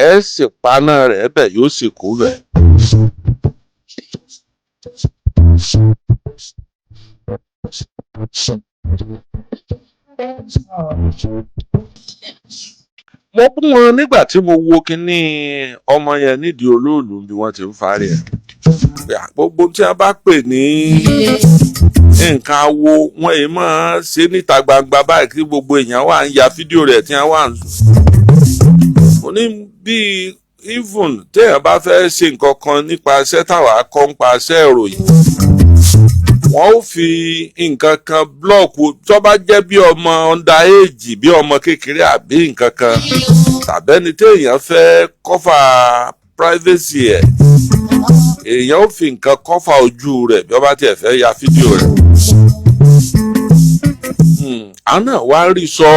ẹ sì paná rẹ̀ bẹ̀ yóò sì kú bẹ̀. mo kún wọn nígbà tí mo wo kinní ọmọ yẹn nídìí Olóòlù bí wọ́n ti ń farí ẹ̀. gbogbo tí a bá pè ní nǹkan awo wọn èyí máa ṣe níta gbangba báyìí kí gbogbo èèyàn wà ń ya fídíò rẹ̀ tí wọ́n wà ń sùn. mo ní bí even téèyàn bá fẹ́ ṣe nǹkan kan nípa iṣẹ́ táwa kọ́ nípa iṣẹ́ ìròyìn wọ́n ó fi nǹkan kan blọ́ọ̀kù tó bá jẹ́ bí ọmọ underage bí ọmọ kékeré àbí nǹkan kan tàbẹ́ni téèyàn fẹ́ kọ́fà privacy ẹ̀ èèyàn ó fi nǹkan kọ́fà ojú rẹ̀ bí wọ́n bá tiẹ̀ fẹ́ ya fídíò rẹ̀. àwọn náà wá rí sọ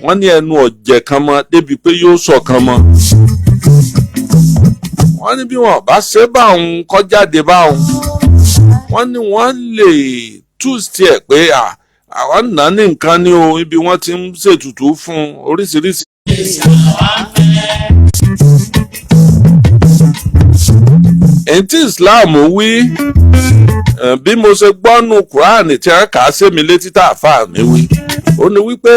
wọ́n ní ẹnu ọ̀jẹ̀ kan mọ́ débi pé yóò sọ kan mọ́. wọ́n ní bí wọ́n bá ṣe báwọn kọjáde báwọn wọ́n ní wọ́n lè túùsì ẹ̀ pé àwọn náà ní nǹkan ní o ibi wọ́n ti ń ṣètùtù fún oríṣiríṣi. èyí tí Islam wí bí mo ṣe gbọ́nù Kùránì tí a kà á sí mi létí tá a fà mí wí ó ní wípé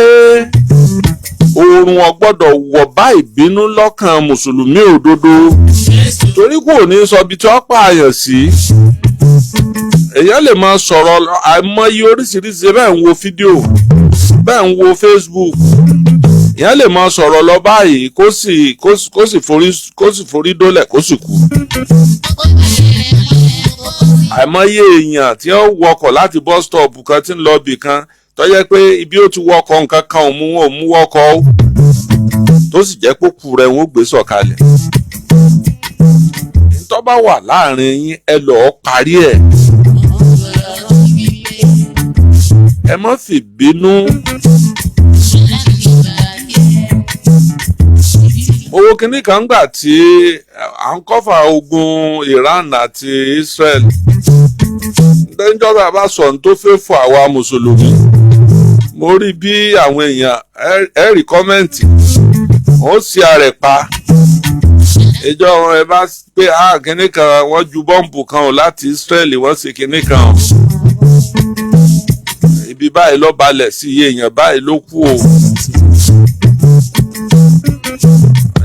oòrùn ò gbọ́dọ̀ wọ̀ bá ìbínú lọ́kàn mùsùlùmí òdodo torí kò ní sọ ibi tí wọ́n pààyàn sí èèyàn lè máa sọ̀rọ̀ àìmọye oríṣiríṣi bẹ́ẹ̀ ń wo fídíò bẹ́ẹ̀ ń wo Facebook èèyàn lè máa sọ̀rọ̀ lọ báyìí kó sì forí dólẹ̀ kó sì kú. àìmọye èèyàn tí ó wọkọ̀ láti bus stop kan tí ń lọ bì kan tó jẹ́ pé ibi ó ti wọkọ̀ nǹkan kan ò mú wọkọ̀ ó tó sì jẹ́ pé kù rẹ̀ wọ́n gbé sọ̀kalẹ̀. tó bá wà láàrin yín ẹ lọ́ọ́ parí ẹ̀. ẹ má fi bínú. owó kìíní kan gbà tí à ń kọ́fà ogun Iran àti Israel ìjọba bá sọ ní tó fẹ́ fọ àwa mùsùlùmí mo rí bí àwọn èèyàn ẹ̀rí kọ́mẹ́ǹtì wọ́n sì àrẹ̀ pa ìjọ wọn ẹ bá pé kìíní kan wọ́n ju bọ́ǹbù kan láti Israel wọ́n sì kìíní kan ibi báyìí ló balẹ̀ sí iye èèyàn báyìí ló kú o.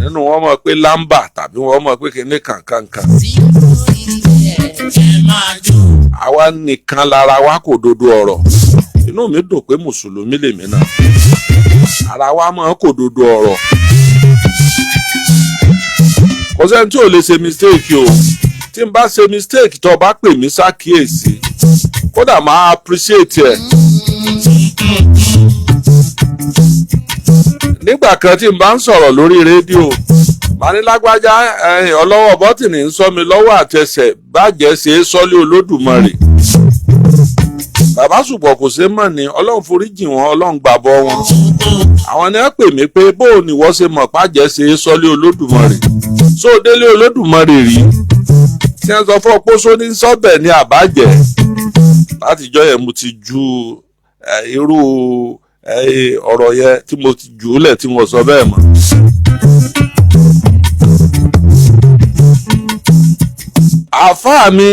nínú wọn mọ̀ pé lámbà tàbí wọn mọ̀ pé kìíní kankan. àwa nìkan lára wa kò dodo ọ̀rọ̀ inú mi dùn pé mùsùlùmí lèmi náà ara wa máa kò dodo ọ̀rọ̀ kò sẹ́ni tí ò lè ṣe mistake o tí n bá ṣe mistake tó bá pè mí ṣàkíyèsí kódà máa appreciate ẹ̀. nígbà kan tí n bá ń sọ̀rọ̀ lórí rédíò màá ní lágbájá ọlọ́wọ́ bọ́tìnì ń sọ mi lọ́wọ́ àtẹsẹ̀ bàjẹ́ ṣe é sọ́lé Olódùmarè bàbá ṣùgbọ́n kò ṣe mọ̀ ní Ọlọ́run foríjì wọn Ọlọ́run gbàbọ́ wọn àwọn ni wọ́n pè mí pé bóò ni wọ́n ṣe mọ̀ pàjẹ́ ṣe é sọ́lé Olódùmarè só délé Olódùmarè rí tí wọ́n sọ fún ọpọ́sọ ní sọ́bẹ̀ ní àbájẹ́ látijọ́ yẹn mo ti ju irú ọ̀rọ̀ yẹn tí mo ti jù ú lẹ̀ tí mo sọ bẹ́ẹ̀ mọ́. àáfàá mi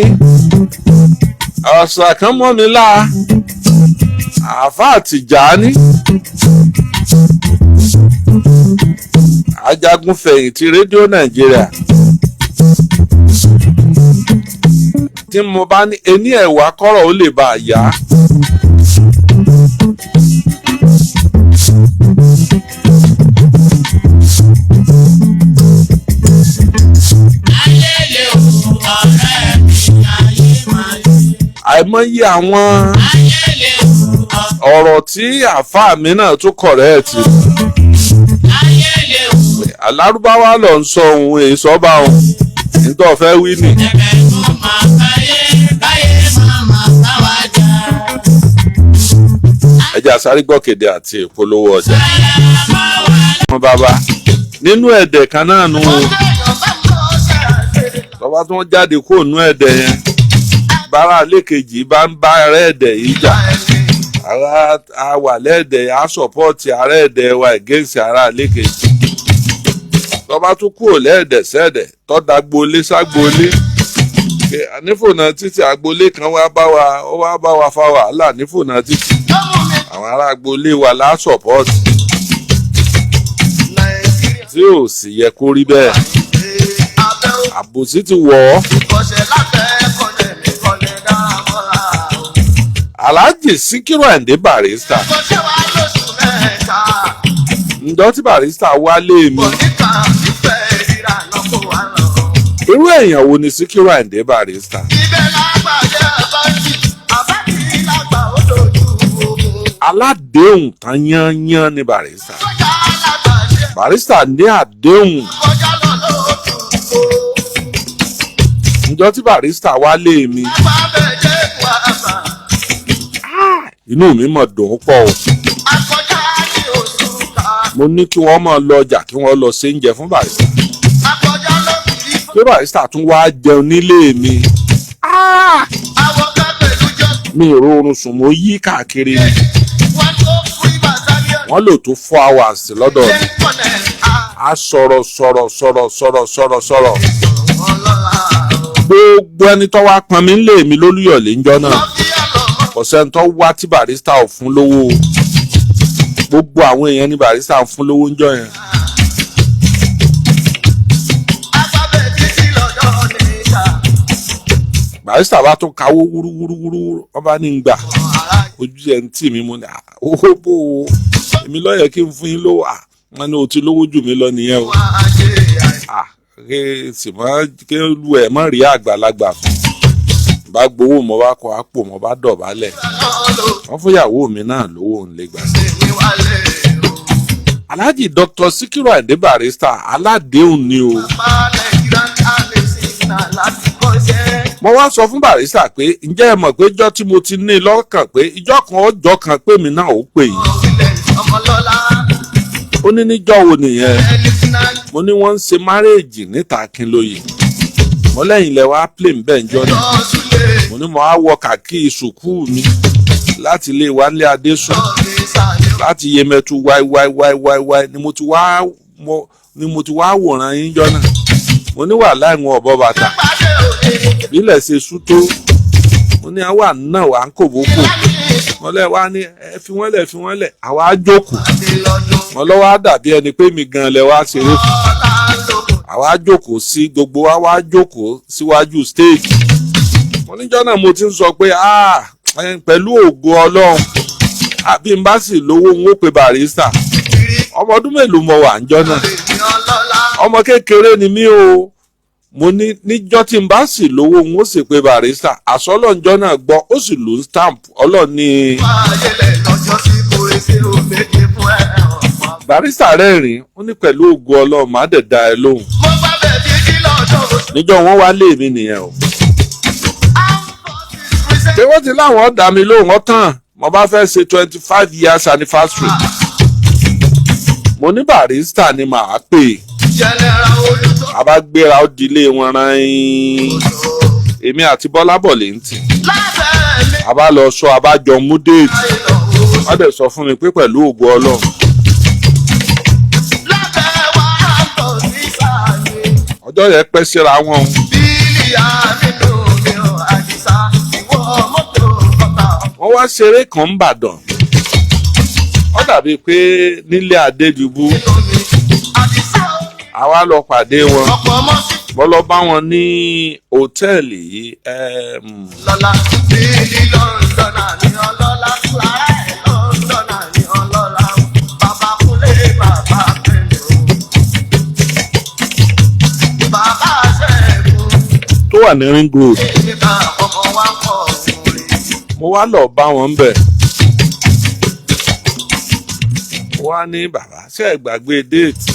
ọ̀sà kan mọ́ mi láà àáfàá Tìjàní ajagun fẹ̀yìntì rédíò Nàìjíríà tí mo bá ní ení ẹ̀wà kọ́rọ̀ ó lè bá a yá. àìmọye àwọn ọ̀rọ̀ tí àáfàá mi náà tún kọ̀rẹ́ẹ̀tì alárúbáwá ló ń sọ ohun èyí sọ́ba ohun nítorí ọ̀fẹ́ wí nì. ẹ jẹ́ àsáré gbọ́kèdè àti ìpolówó ọjà. ọmọ bàbá nínú ẹ̀dẹ̀ kan náà nù tọ́ba tó ń jáde kó nú ẹ̀dẹ̀ yẹn bára lẹ́kejì bá ń bá ara ẹ̀dẹ̀ yìí jà ara àwà lẹ́ẹ̀dẹ̀ á sọ̀pọ́ọ̀tì ara ẹ̀dẹ̀ wa against ara lẹ́kejì tọ́ba tún kúrò lẹ́ẹ̀dẹ̀ sẹ́ẹ̀dẹ̀ tọ́da gbolé ságbolé nífònà títí agbolé kan wá bá wa fa wàhálà nífònà títí àwọn ará agbolé wa lá sọ̀pọ́ọ̀tì tí ò sì yẹ kó rí bẹ́ẹ̀ àbòsí ti wọ̀ ọ́. Alhaji Síkírù Àyìndé Barrister ǹjọ́ tí Barrister wálé mi irú èèyàn wo ni Síkírù Àyìndé Barrister? aládéhùn tán yányán ni Barrister. Barrister ní àdéhùn. ǹjọ́ tí Barrister wálé mi inú mi mọ̀ dùn pọ̀ o. mo ní kí wọ́n máa lọ ọjà kí wọ́n lọ ṣe oúnjẹ fún Barrister. kí Barrister tún wá jẹun nílé mi. mi ò rọrùn sùn mo yí káàkiri ni. wọ́n lò tó 4 hours lọ́dọ̀ mi. a sọ̀rọ̀. gbogbo ẹni tó wá pọn mi nílé mi lólúyọ̀lé ńjọ́ náà. ọ̀sẹ̀ tó wá tí Barrister ò fún lówó. gbogbo àwọn èèyàn ní Barrister ń fún lówó ńjọ́ yẹn. Barrister bá tún kawó wúrúwúrú wọ́n bá ní gbà ojú ẹ̀ ń tì mí mo ní owó bò ó èmi lọ́yẹ̀ kí n fún yín lówó wọn ní o ti lówó jù mí lọ nìyẹn o. sì mọ́ kí lu ẹ̀ mọ́ rí àgbàlagbà fún bá gbowó mo bá kọ àpò mo bá dọ̀bálẹ̀ wọ́n fún ìyàwó mi náà lówó ń lè gbà. Alhaji Dr. Síkírù Àyìndé Barrister aládéhùn ni o. mo wá sọ fún Barrister pé ǹjẹ́ ẹ mọ̀ pé ijọ́ tí mo ti ní lọ́kàn pé ijọ́ kan ọjọ́ kan pé mi náà ó pè yín. ó ní níjọ́ wo nìyẹn mo ní wọ́n ń ṣe márèèjì níta Akínlóye mo lẹ́yìn ilẹ̀ wa plé ń bẹ́ẹ̀ njọ́ náà mo ní mo á wọ kàkí sùkúù mi láti ilé wa nílé Adésùn láti Yemẹtu wáíwáíwáíwáí ni mo ti wá wòran yín jọ́ náà mo ní wàhálà ìwọ̀n ọ̀bọ bàtà bílẹ̀ ṣe sú tó mo ní àwa náà wà ń kò bókù mo lẹ́ wá ní ẹ fi wọ́n lẹ̀ àwa á jókòó mo lọ́wọ́ á dàbí ẹni pé mi gan lẹ wá ṣeré fún àwa á jókòó sí gbogbo wa wá jókòó síwájú stage mo níjọ́ náà mo ti ń sọ pé pẹ̀lú ògo Ọlọ́run àbí n bá sì lówó ń ó pe Barrister ọmọ ọdún mélòó mo wà níjọ́ náà ọmọ kékeré ni mí o mo ní níjọ́ tí n bá sì lówó ń ó sì pe Barrister àsọlọ́njọ́ náà gbọ́ ó sì lù ú stamp ọlọ́ọ̀ni. Barrister rẹ́rìn ó ní pẹ̀lú ògo Ọlọ́run má dẹ̀ da ẹ lóhùn níjọ́ wọ́n wá lé mi nìyẹn o. pé wọ́n ti láwọn dá mi lóhùn ọ̀tàn mo bá fẹ́ ṣe 25 years anniversary mo ní Barrister ni màá pè a bá gbéra ó dilé wọn rán-ín èmi àti Bọ́lá Bọ̀lé ń tì a bá lọ sọ a bá jọ mú déètì wọ́n dẹ̀ sọ fún mi pé pẹ̀lú ògo Ọlọ́run ọjọ́ yẹn pẹ́ síra wọn. wọ́n wá ṣeré kan ńbàdàn ó dàbí pé nílé Adédìbú àwa lọ pàdé wọn mo lọ bá wọn ní hòtẹ́ẹ̀lì yìí. lọ́la bíi lọ́ndọ̀nà ní ọlọ́lá clara ẹ̀ lọ́ndọ̀nà ní ọlọ́lá bàbá kúnlé bàbá pẹ̀lú bàbá ṣẹ́gun tó wà ní ring road. mo wá lọ bá wọn bẹ̀ wá ní bàbá ṣe é gbàgbé déètì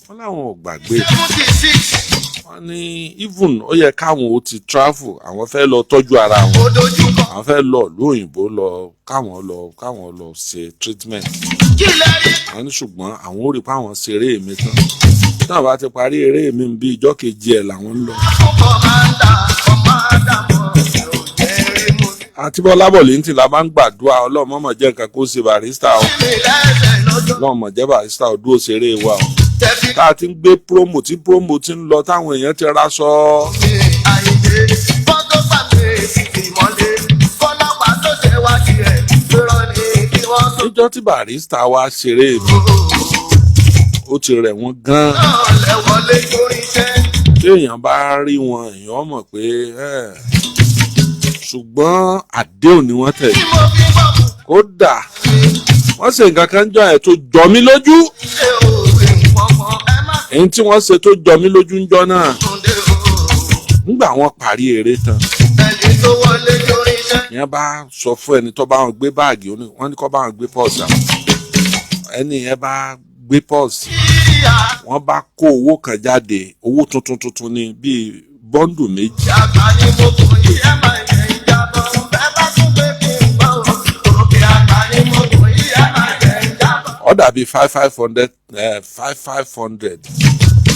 wọ́n láwọn ò gbàgbé wọ́n ní even ó yẹ káwọn ó ti travel àwọn fẹ́ lọ tọ́jú ara wọn àwọn fẹ́ lọ lóyìnbó lọ káwọn lọ ṣe treatment wọ́n ní ṣùgbọ́n àwọn ò rí pé àwọn ṣeré mi tán náà bá ti parí eré mi bí ìjọ́ kejì ẹ̀ làwọn ń lọ. àti Bọ́lá Bọ̀lé ń tì la máa ń gbàdúrà Ọlọ́run mọ̀mọ̀ jẹ́ nǹkan kó ṣe Barrister o Ọlọ́run mọ̀ jẹ́ Barrister o dúró ṣeré wa o tá a ti ń gbé promo tí promo ti ń lọ táwọn èèyàn ti raṣọ. níjọ́ tí Barrister wá ṣeré mi ó ti rẹ̀ wọ́n gan-an tí èèyàn bá rí wọn èèyàn mọ̀ pé ṣùgbọ́n àdéhùn ni wọ́n tẹ̀lé kódà wọ́n ṣe nǹkan kan jọ ẹ̀ tó jọ mí lójú èyí tí wọ́n ṣe tó jọ mí lójú ń jọ náà nígbà wọ́n parí eré tán yẹn bá sọ fún ẹni tó bá wọn gbé báàgì wọ́n ní kó bá wọn gbé pọ́ọ̀sì àwọn ẹni yẹn bá gbé pọ́ọ̀sì wọ́n bá kó owó kan jáde owó tuntun ní bíi bọ́ńdù méjì. ó dàbí 500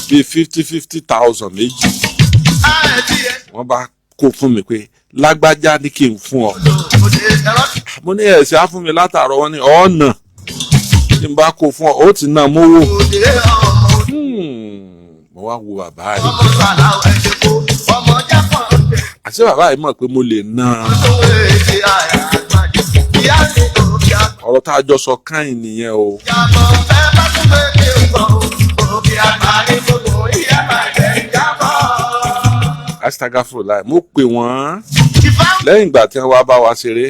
bíi 50,000 méjì wọ́n bá kó fún mi pé lágbájá ní kí n fún ọ mo ní ẹ̀sìn á fún mi látàárọ̀ wọn ní ọ̀nà tí n bá kó fún ọ ó ti ná mówó mo wá wo bàbá rẹ̀ àti bàbá yìí mọ̀ pé mo lè ná ọ̀rọ̀ tá a jọ sọ káyìn nìyẹn o. astagafurulai mo pè wọ́n lẹ́yìn ìgbà tí wọ́n wá bá wa ṣeré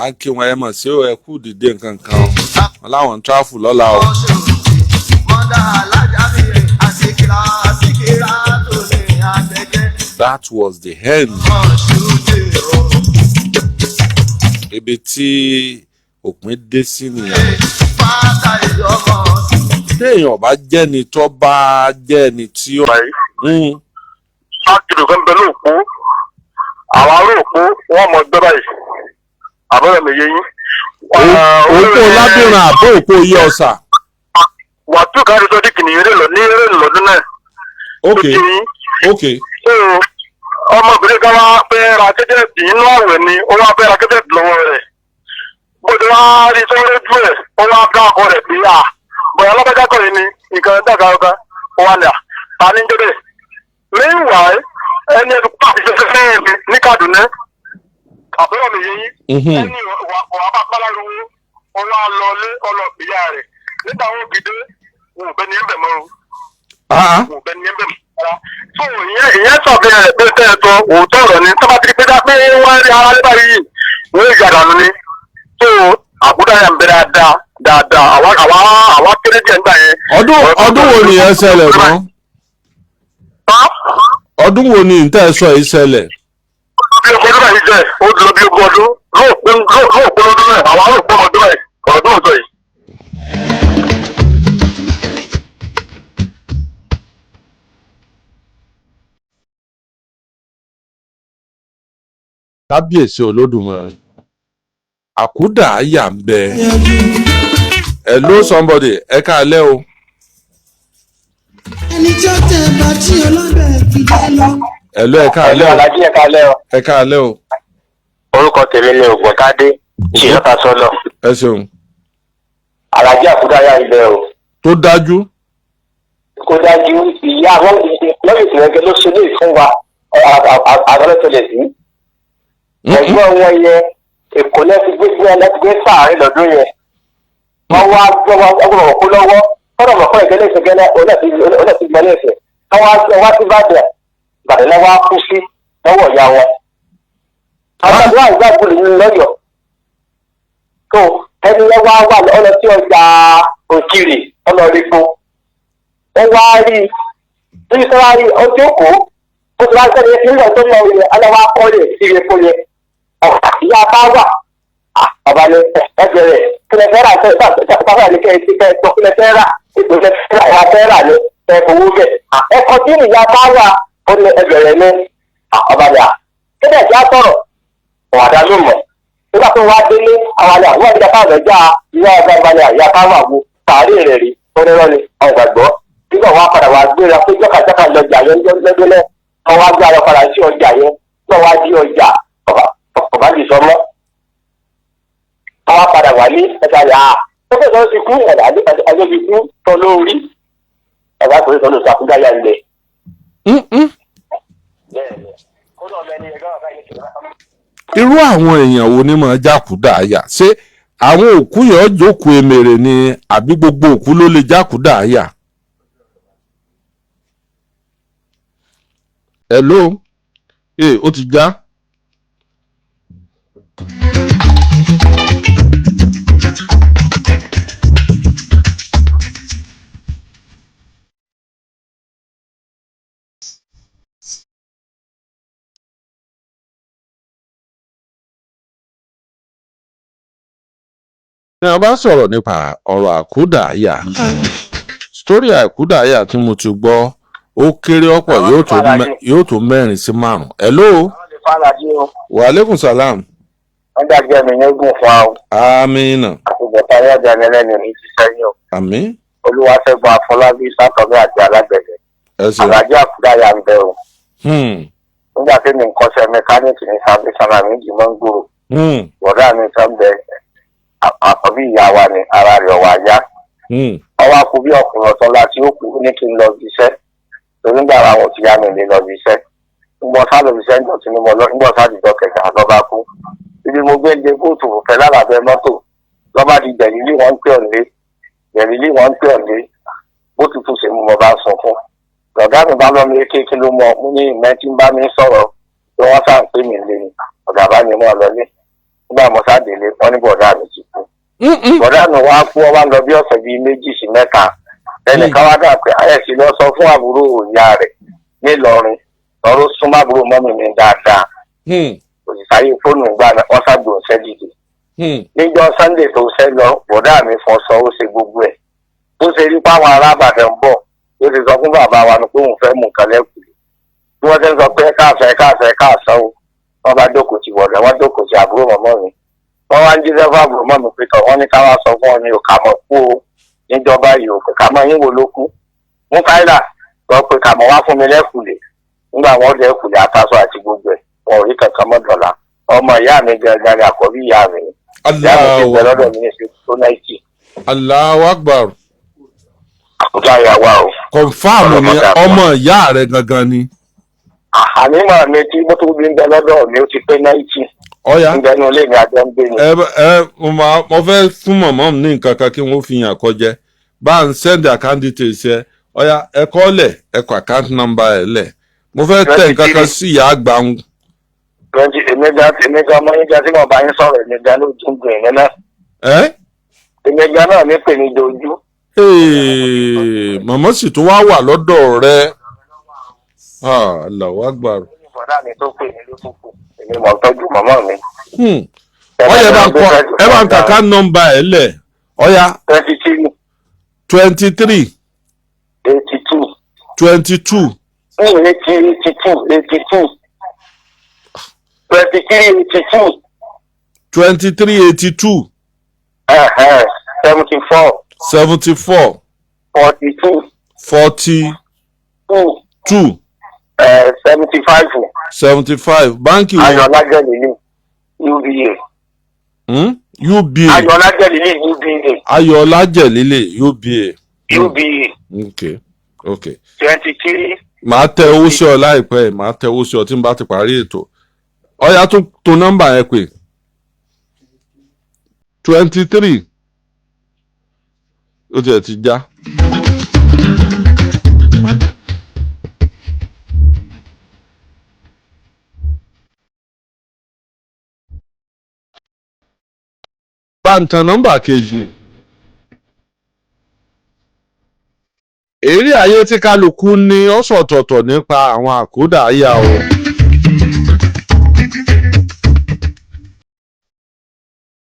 à ń kí wọn ẹ mọ̀ sí ẹ kú dìde nǹkan kan wọn láwọn ń tráfù lọ́la o. That was the end. Ibi tí òpin dé sí nìyẹn. Téèyàn bá jẹ́ni tó bá jẹ́ni tí ó. Sákìlì kan bẹ lóòpó àwọn aróòpó wọn mọ gbẹ báyìí àbẹ̀rẹ̀ mi yé yín. Òpó lábìrin àbó òpó yé ọ̀sà. Wàtú kan tó di kìnìún eré lọ́dún náà. Ok. Ọmọbìnrin kan wá fẹ́ ra kẹ́tẹ́ẹ̀tì inú àwẹ̀ ni ó wá fẹ́ ra kẹ́tẹ́ẹ̀tì lọ́wọ́ rẹ̀. Bó ti wá rí sọ́wọ́n lójú ẹ̀ ó wá bá ọkọ rẹ̀ pé bóyá lọ́bẹ̀dá kọ̀ yìí ni nǹkan dàgbà ọ̀gá ó wà ní ta ní jẹ́bẹ̀. Meanwhile, ẹni ẹ̀dùn pàṣẹ ṣẹṣẹ mi ní Kaduna àbúrò mi yé yín ẹni wà bá pálá lówó ó wá lọ lé ọlọ́ọ̀bìyà rẹ̀ nígbà wọn gidi wọn ò bẹ ní ẹ̀bẹ̀ mọ́ wọn ò bẹ ní ẹ̀bẹ̀ mọ́. So ìyẹn sọ bẹ́ẹ̀ pé tẹ́ ẹ tọ́ òótọ́ ọ̀rọ̀ ni tọ́ba ti pé pé wọ́n rí ara lé báyìí wọ́n rí ìjàdánù ni. So àbúrò yẹn bẹ dáadáa àwa kéré díẹ̀ nígbà yẹn. ọdún wo ni ẹ ṣẹlẹ̀ mọ́? ọdún wo ni ntẹ́ ẹ sọ yìí ṣẹlẹ̀? bí ogún ọdún yìí jẹ́ ó dúró bí ogún ọdún lóòpin ọdún náà àwọn aróòpin ọdún ẹ̀ ọdún ọ̀sọ̀ yìí. kábíyèsí olódùmarè àkúdà àyà ń bẹ. Hello somebody ẹ káalẹ́ o. ẹni tí ó tẹ bá tí ọlọ́dẹ fìdá lọ. Hello ẹ káalẹ́ o. Alájí ẹ káalẹ́ o. Ẹ káalẹ́ o. Orúkọ tèmi ni Ògùntádé ṣìyọ́ta sọ́lọ̀. Ẹ ṣeun. Alájí àkúdáyà ibẹ̀ o. Tó dájú. Kó dájú ìyá àwọn lọ́yìn ìrẹ́gẹ́ ló ṣe ní ìfún wa àdọ́lẹ́tẹ̀lẹ̀ sí. Ẹ̀gbọ́n wọn yẹ Èkó lẹ́gbẹ́ sáàárín lọ́dún yẹn. Wọ́n wá ọgbọ̀n ọ̀kú lọ́wọ́ tọ́rọ̀ mọ̀ fún ìgẹ́lẹ́ ìṣẹ́gẹ́lẹ́ olóòtú gbẹ́lẹ́ ìṣẹ́. Wọ́n wá sí Ìbàdàn lọ́wọ́ kú sí lọ́wọ́ ìyá wọn. Àwọn àgbà ìgbàgbọ́ ní lọ́yọ̀. Tó ẹni wọ́n wá wà lọ́nà tí ọjà òkìrì ọlọ́ọ̀rẹ́gbó. Wọ́n wá rí i sọ́wọ́ rí ọjọ́ òkú. Ó ti wá sẹ́ni nígbà tó lọ ilẹ̀ aláwọ̀ akọ́lẹ̀ sí epo yẹn. Ìyá bá wà. Bàbá ni ẹgbẹ̀rẹ̀ kílẹ̀ fẹ́ rà bàbá ní kẹ́ ẹ ti kẹ́ ẹ tọ́ kílẹ̀ fẹ́ rà ìpínlẹ̀ fẹ́ rà ní ẹ̀fọwọ́ bẹ̀. Ẹ̀kọ́ tí ìyá bá wà ó ní ẹgbẹ̀rẹ̀ ní ọ̀bàdà. Kílẹ̀ tí a sọ̀rọ̀ ọ̀wàdà ló mọ̀. Nígbà tó wá délé àwọn àlẹ́ àwọn ìjà fáwọn ẹja ìyá ọba ìbàlẹ̀ àyà fáwọn àwo sàárè rẹ̀ rí onírọ́ ni ọ̀gbàgbọ́. Nígbà wọn padà wá gbéra pé jọ́kàjọ́kà lọ́jà yẹn lọ́dúnlẹ̀ wọn wá gbé àwọn padà sí ọjà yẹn náà wá di ọjà ọ̀bá lè sọ mọ́. Wọ́n padà wà ní ẹ̀ka rẹ̀ ó fẹ́ sọ́ọ́ ti kú ẹ̀dá àjọ ti kú tọ́ lórí ẹ̀dá kò ní sọ́ọ́ ló sàkúdáyà ilẹ̀. Irú àwọn èèyàn wo ni máa jákúdà àyà? Ṣé àwọn òkú yẹn jókòó emèrè ni àbí gbogbo òkú ló lè jákúdà àyà? Hello ó ti já. ní a bá sọ̀rọ̀ nípa ọ̀rọ̀ àkúdàáyà sítórí àkúdàáyà tí mo ti gbọ́ ó kéré ọ̀pọ̀ yóò tó 4 sí 5. hello. wa aleykum salam. wọ́n dàgbẹ́ mi ní ogun fún wa o. amina. àtúbọ̀tán ayé ọjà mi lẹ́nu ní ṣiṣẹ́ yín o. àmín. olúwaṣẹ́gun àfọlábí sátọ̀mí àti alágbẹ̀dẹ. àlàjì àkúdàáyà ń bẹ o. nígbà tí mi ń kọ́ṣẹ́ mẹkáníìkì ní sábẹ́sánà méjì mọ́ ń gbòòrò. bọ̀dá mi kan bẹ àkọ́bí ìyá wa ni ara rẹ̀ wà yá. ọwọ́ akú bí ọkùnrin ọ̀tọ́ láti ó kú ní kí n lọ bí iṣẹ́ torí nígbà àwọn òtí yá mi lè lọ bí iṣẹ́. ńgbọ́n sá lọ bí iṣẹ́ ńjọ́ tí mo lọ ńgbọ́n sá dìjọ́ kẹta lọ́ba kú. ibi mo gbé ń de bóòtù fẹ́ lálàbẹ́ mọ́tò lọ́ba di jẹ̀lílì wọ́n ń pè ọ̀lẹ́ jẹ̀lílì wọ́n ń pè ọ̀lẹ́ bó tutù ṣe mo bá sọ fún. ọ̀gá mi bá lọ́ mi kéèké ló mọ mú ní ìmẹ́ tí ń bá mi sọ̀rọ̀ pé wọ́n sá ń pè mí lé ọ̀gá bá mi mọ́ lọlé nígbà mo sá délé wọ́n ní bọ̀dá mi ti kú. bọ̀dá mi wá kú ọ wá lọ bí ọ̀sẹ̀ bíi 2 sí 3 ẹnìkan wá dà pé ayẹ̀sì lọ sọ fún àbúrò ìyá rẹ̀ nílọrin lọ́rọ́ súnmọ́ àbúrò mọ́mì mi dáadáa òṣìṣàyè fóònù ìgbà wọn ṣàgbọ̀n ṣẹ́ dìde. níjọ́ sunday tó ṣẹ́ lọ bọ̀dá mi fọṣọ ó ṣe gbogbo ẹ̀ bó ṣe rí páwọn arábàdàn ń bọ̀ ó ti sọ fún bàbá wa ni pé òun fẹ́ mú nǹkan lẹ́kùn bí wọ́n ti ń sọ pé káàsán o wọ́n bá jókòó ti wọ̀lẹ̀ wọ́n jókòó ti àbúrò mọ́mọ́ mi wọ́n wá ń jíṣẹ́ fún àbúrò mọ́ mi pé tọ̀ wọ́n ní ká wá sọ fún ọ ní òkàmọ́ kú o níjọba yìí òkè kàmọ́ yín wo ló kú mú káyìlà sọ pé kàmọ́ wá fún mi lẹ́kùlé nígbà wọn lẹ́kùlé àtàṣọ àti gbogbo ẹ̀ wọn ò rí kankan mọ́ dọ̀là ọmọ ìyá mi gangan ni àkọ́bí ìyá mi ìyá mi ti bẹ lọ́dọ̀ mi ní ṣe tó 90. Allahu Akbar. àkójá ìyá wa o. kọ̀nfàmù ni ọmọ ìyá rẹ̀ gangan ni. ànímọ̀ mi tí mọ́tò bí ń bẹ lọ́dọ̀ mi ó ti pé 90. ọ̀ya ń bẹnu ilé mi àjọ ń gbé ni. mo fẹ́ fún mọ̀mọ́ mi ní nǹkan kan kí wọ́n fi hàn kọjẹ́ bá ń send account details ẹ ọ̀ya ẹ kọ́ lẹ̀ ẹ kọ́ account number ẹ lẹ̀ mo fẹ́ tẹ̀ nǹkan kan sí ìyá àgbà ń. èmi gan ọmọ yín gan tí mo bá yín sọ̀rọ̀ èmi gan ló tún gbìn yín náà. èmi gan náà mi pè ní dojú. màmá sì tún wá wà lọ́dọ̀ rẹ. Allahu Akbar. bọ̀dá mi tó pè mí ló tún kù èmi mọ̀ tọ́jú màmá mi. ọ̀ya ẹ bá ń kàkà nọ́mbà ẹ lẹ̀ ọ̀ya. 23 82 22 2382 74 42 75 báńkì wo. ayọ̀lájẹ́ lílé UBA. UBA. ayọ̀lájẹ́ lílé UBA. ayọ̀lájẹ́ lílé UBA. UBA. ok 23. màá tẹ owó sí ọ láìpẹ́ màá tẹ owó sí ọ tí n bá ti parí ètò ọ̀ya tó nọ́mbà ẹ pé 23 ó tiẹ̀ ti já. bá ń tan nọ́mbà kejì. èrè ayé tí kálukú ní ọ̀sọ̀tọ̀tọ̀ nípa àwọn àkúdàáyà o.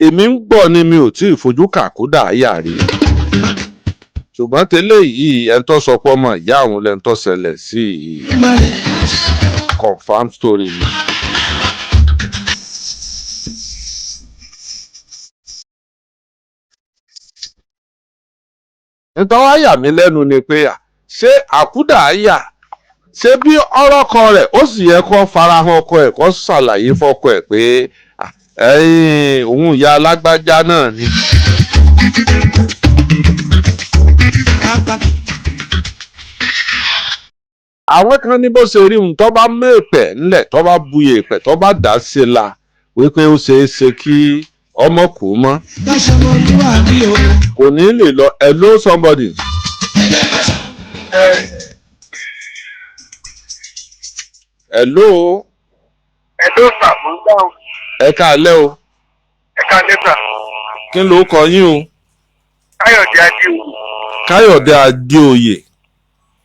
èmi ń gbọ́ ni mi ò tí ì fojú kàkúdàáyà rí. ṣùgbọ́n tẹ́lẹ̀ yìí ẹni tó sọ pé ọmọ ìyá àwọn lẹ́ni tó ṣẹlẹ̀ sí i. confam story ni. nítorí wá yà mí lẹ́nu ni pé ṣé àkúdàáyà ṣé bí ọ̀rọ̀ kan rẹ̀ ó sì yẹ kó farahàn ọkọ ẹ̀ kó ṣàlàyé fọ́kọ ẹ̀ pé òun ìyá alágbájá náà ni. àwọn kan ní bó ṣe rí ohun tó bá mẹ́pẹ̀ ńlẹ̀ tó bá bu yèèpẹ̀ tó bá dà sí i la wípé ó ṣeé ṣe kí ọmọ kò mọ́. kò ní lè lọ hello somebody. hello. hello sir mo ń dáhùn. ẹ káalẹ́ o. ẹ káalẹ́ sà. kí ló kọ yín o. káyọ̀dé adéoyè. káyọ̀dé adéoyè.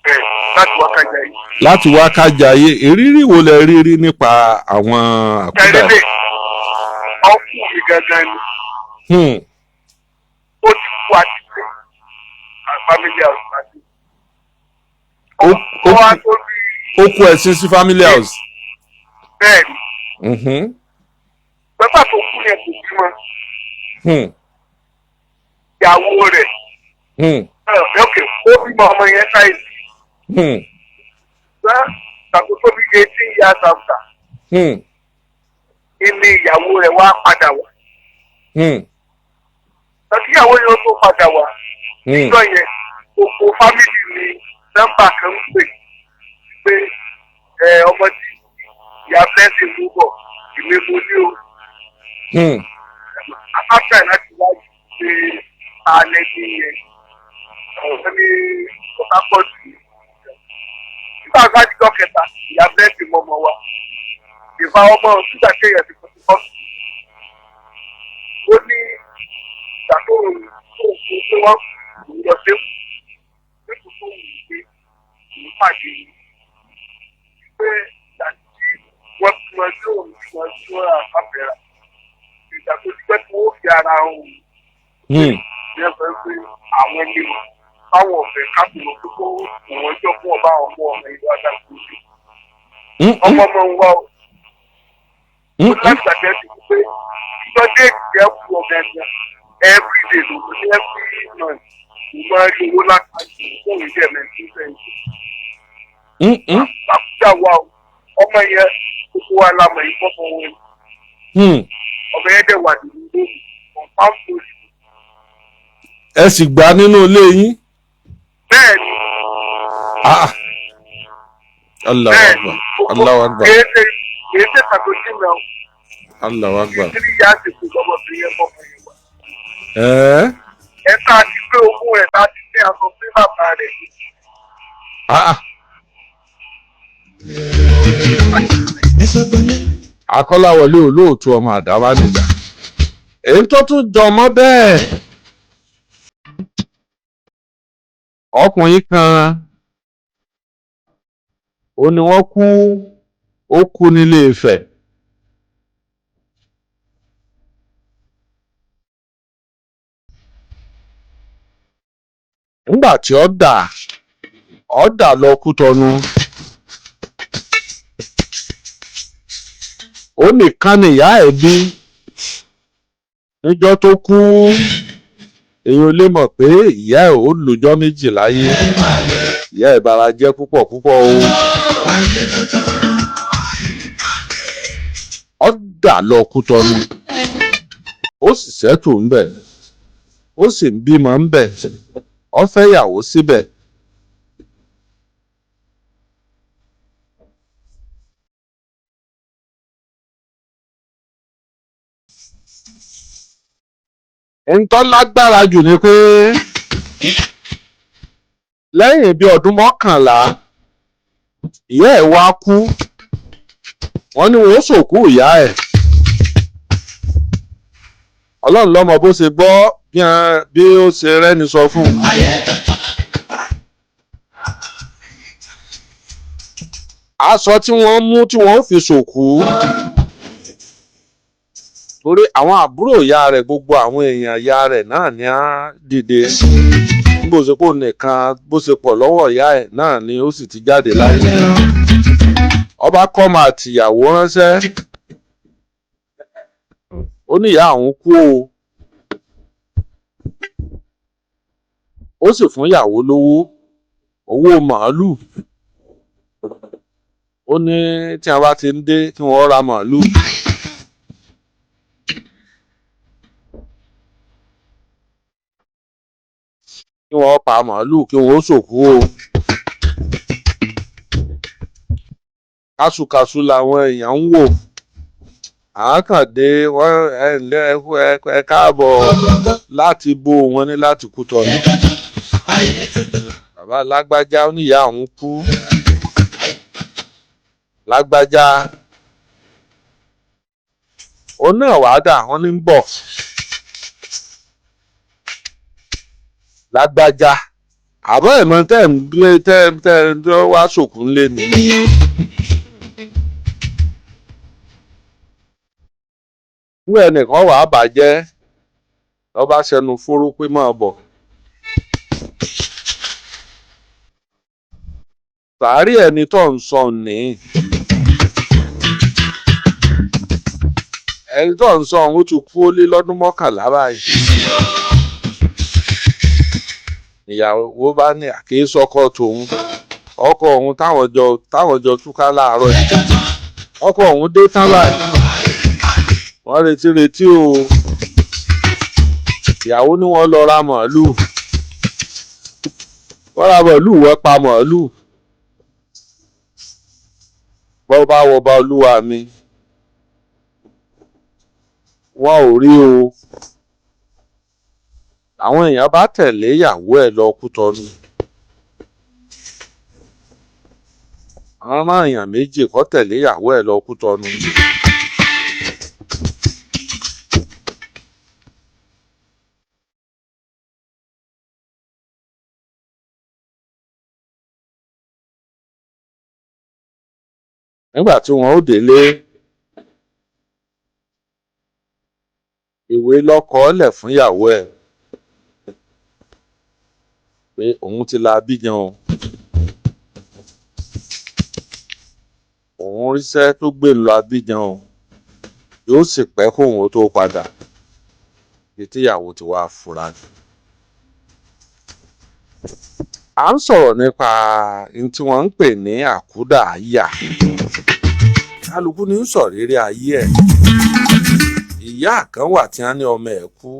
bẹ́ẹ̀ láti wákàjáyé. láti wákàjáyé ìrírí wo lẹ rírí nípa àwọn àkúdà. ọkùnrin gangan ni. ó ti kú àti family house àti. Ó wá tó bí. Ó kú ẹ̀sìn sí family house. Bẹ́ẹ̀ni. Bàbá tó kú yẹn kò bímọ. Ìyàwó rẹ̀. Okay, ó bímọ ọmọ yẹn sáyẹ̀sì. Tàbí tó bí 18 years after. Ilé ìyàwó rẹ̀ wá padà wá. Tàbí ìyàwó yẹn tó padà wá. Nígbà yẹn, gbogbo fámìlì ni nọ́mbà kan ń pè pé ọmọ tí ìyá fẹ́ǹsì mú bọ̀ ìlé mo ní o. After láti wájú pé alẹ́ ní yẹn, ọ̀sẹ̀ ní Port nígbà gbájúgbọ́ kẹta ìyá fẹ́ǹsì mọ́mọ́ wa. Ìfà ọmọ ṣúgà kéèyàn ti fọ́n ti fọ́n. Ó ní ìgbà tó ń pé wọ́n lọ sí ẹ̀kú tó wù pé ìlú pàdé pé ìdájí wọ́n ti wọ́n tí òun ti wọ́n tí wọ́n àfàbẹ̀rẹ̀ ìgbà tó ti pẹ́ tí wọ́n fi ara hàn ní ẹ̀fọ́ pé àwọn ẹni báwọn ọ̀fẹ́ káàkiri tó kó ìwọ̀n jọ fún ọba ọmọ ìlú adágún ọmọ ń wá o. Ó láti gbàgbé ti pé ìjọdé ìjẹ́ fún ọmọ ẹgbẹ́ every day ló ní every month mo máa rí owó láti fún ìdí ẹ̀mẹ́tì fẹ́ǹsì. Àkúdà wa ọmọ yẹn gbogbo wa lámọ̀ yìí fọ́fọ́ wọn. Ọmọ yẹn dẹ̀ wà nínú ilé mi ọ̀pá fún mi. Ẹ sì gbà nínú ilé yín. Bẹ́ẹ̀ni. Allahu Akbar. Kìí ṣe tàbí jìnnà. Allahu Akbar. Ìdílé yá ti fi ọmọbìnrin yẹn fọ́fọ́ yẹn wá. Ẹ tá a ti gbé ogún rẹ̀ tá a ti ní aṣọ pé bàbá rẹ̀ ni. Akọ́láwọlé Olóòtú ọmọ àdáwà nìjà. Èyí tó tún jọmọ́ bẹ́ẹ̀. Ọkùnrin kan ó ní wọ́n ó kú nílé Ifẹ̀. Nígbà tí ó dà lọ Kútọ̀nù. Ó nìkan nìyá ẹ̀ bí níjọ́ tó kú èèyàn lè mọ̀ pé ìyá ẹ̀ ó lọ́jọ́ méjì láyé. Ìyá ẹ̀ bara jẹ́ púpọ̀ o. Ó dà lọ Kútọ̀nù. Ó sì ṣẹ́tù ńbẹ̀. Ó sì ń bímọ ńbẹ̀. Ó fẹ́ yàwó síbẹ̀. Ntọ́ lágbára jù ni pé lẹ́yìn bí ọdún 11 ìyá ẹ̀ wá kú. Wọ́n ní wọ́n sòkú ìyá ẹ̀. Ọlọ́run lọ́mọ bó ṣe gbọ́ bí ó ṣe rẹ́ni sọ fún un. Aṣọ tí wọ́n mú tí wọ́n fi sòkú. Torí àwọn àbúrò ìyá rẹ̀ gbogbo àwọn èèyàn ìyá rẹ̀ náà ni á dìde. Bó ṣe pọ̀ nìkan bó ṣe pọ̀ lọ́wọ́ ìyá ẹ̀ náà ni ó sì ti jáde láyé. Ọba kọ́mọ àtìyàwó ránṣẹ́. Ó ní ìyá àwọn kú o. Ó sì fún ìyàwó owó màálù. Ó ní tí wọ́n bá ti ń dé kí wọ́n ra màálù. Kí wọ́n pa màálù kí wọ́n sòkú o. Kásùkásù làwọn èèyàn ń wò. Àákàndé wọ́n ẹ káàbọ̀ láti bó wọn ní láti Kútọ̀nù. Bàbá lágbájá ó níyà òun kú. Lágbájá ó náà wàá dà wọ́n ní ń bọ̀. Lágbájá àbọ̀ ẹ̀mọ́ tẹ́ wá sòkú ńlé ni. Nígbà ẹnìkan wàá bàjẹ́ ọba ṣẹnu fóró pé máa bọ̀. sàárì ẹni tó ń sọ ní ẹni tó ń sọ ó ti kú ó lé lọ́dún 11 báyìí. ìyàwó bá ní àkíyèsọ́kọ tòun ọkọ òun táwọn jọ túká láàárọ̀ yìí ọkọ òun dé tán báyìí wọ́n retí o ìyàwó ní wọ́n lọ ra màálùú wọ́n pa màálùú bọ́ bá wọ bá olúwa mi wọn ò rí o àwọn èèyàn bá tẹ̀lé ìyàwó ẹ̀ lọ Kútọ̀nù àwọn èèyàn méjì kọ́ tẹ̀lé ìyàwó ẹ̀ lọ Kútọ̀nù. nígbà tí wọn ó délé ìwé lọ́kọ lẹ̀ fún ìyàwó ẹ̀ pé òun ti la Abidjan o òun ríṣẹ́ tó gbé lọ Abidjan o yóò sì pẹ́ kóun ó tó padà ètí ìyàwó ti wá fura ni. à ń sọ̀rọ̀ nípa ohun tí wọ́n ń pè ní àkúdàáyà kálukú ní sọ̀rírí ayé ẹ̀ ìyá kan wà tí wọ́n ní ọmọ ẹ̀ kú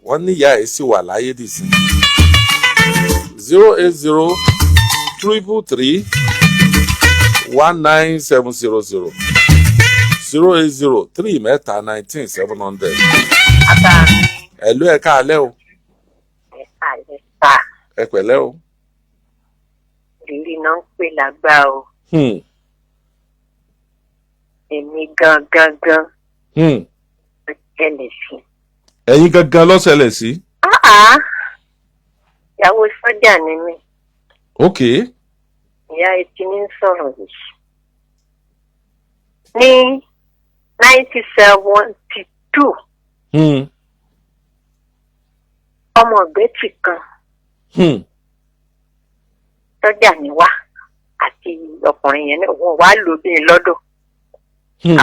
wọ́n níyà ẹ̀ sì wà láyé dìsín 08033319700 0803319 ẹ̀lú ẹ̀ka alẹ́ o ẹ pẹ̀lẹ́ o. ìrírí náà ń pè lágbá o. èmi gangan ṣẹlẹ̀ sí. ẹ̀yin gangan ló ṣẹlẹ̀ sí. ìyàwó sọ́jà ni mí. ok. ìyá etí ní sọ̀rọ̀ yìí. ní 1972. ọmọ ìgbẹ́tì kan. sọ́jà ni wá àti ọkùnrin yẹn náà wọ́n wá lóbìnrin lọ́dọ̀.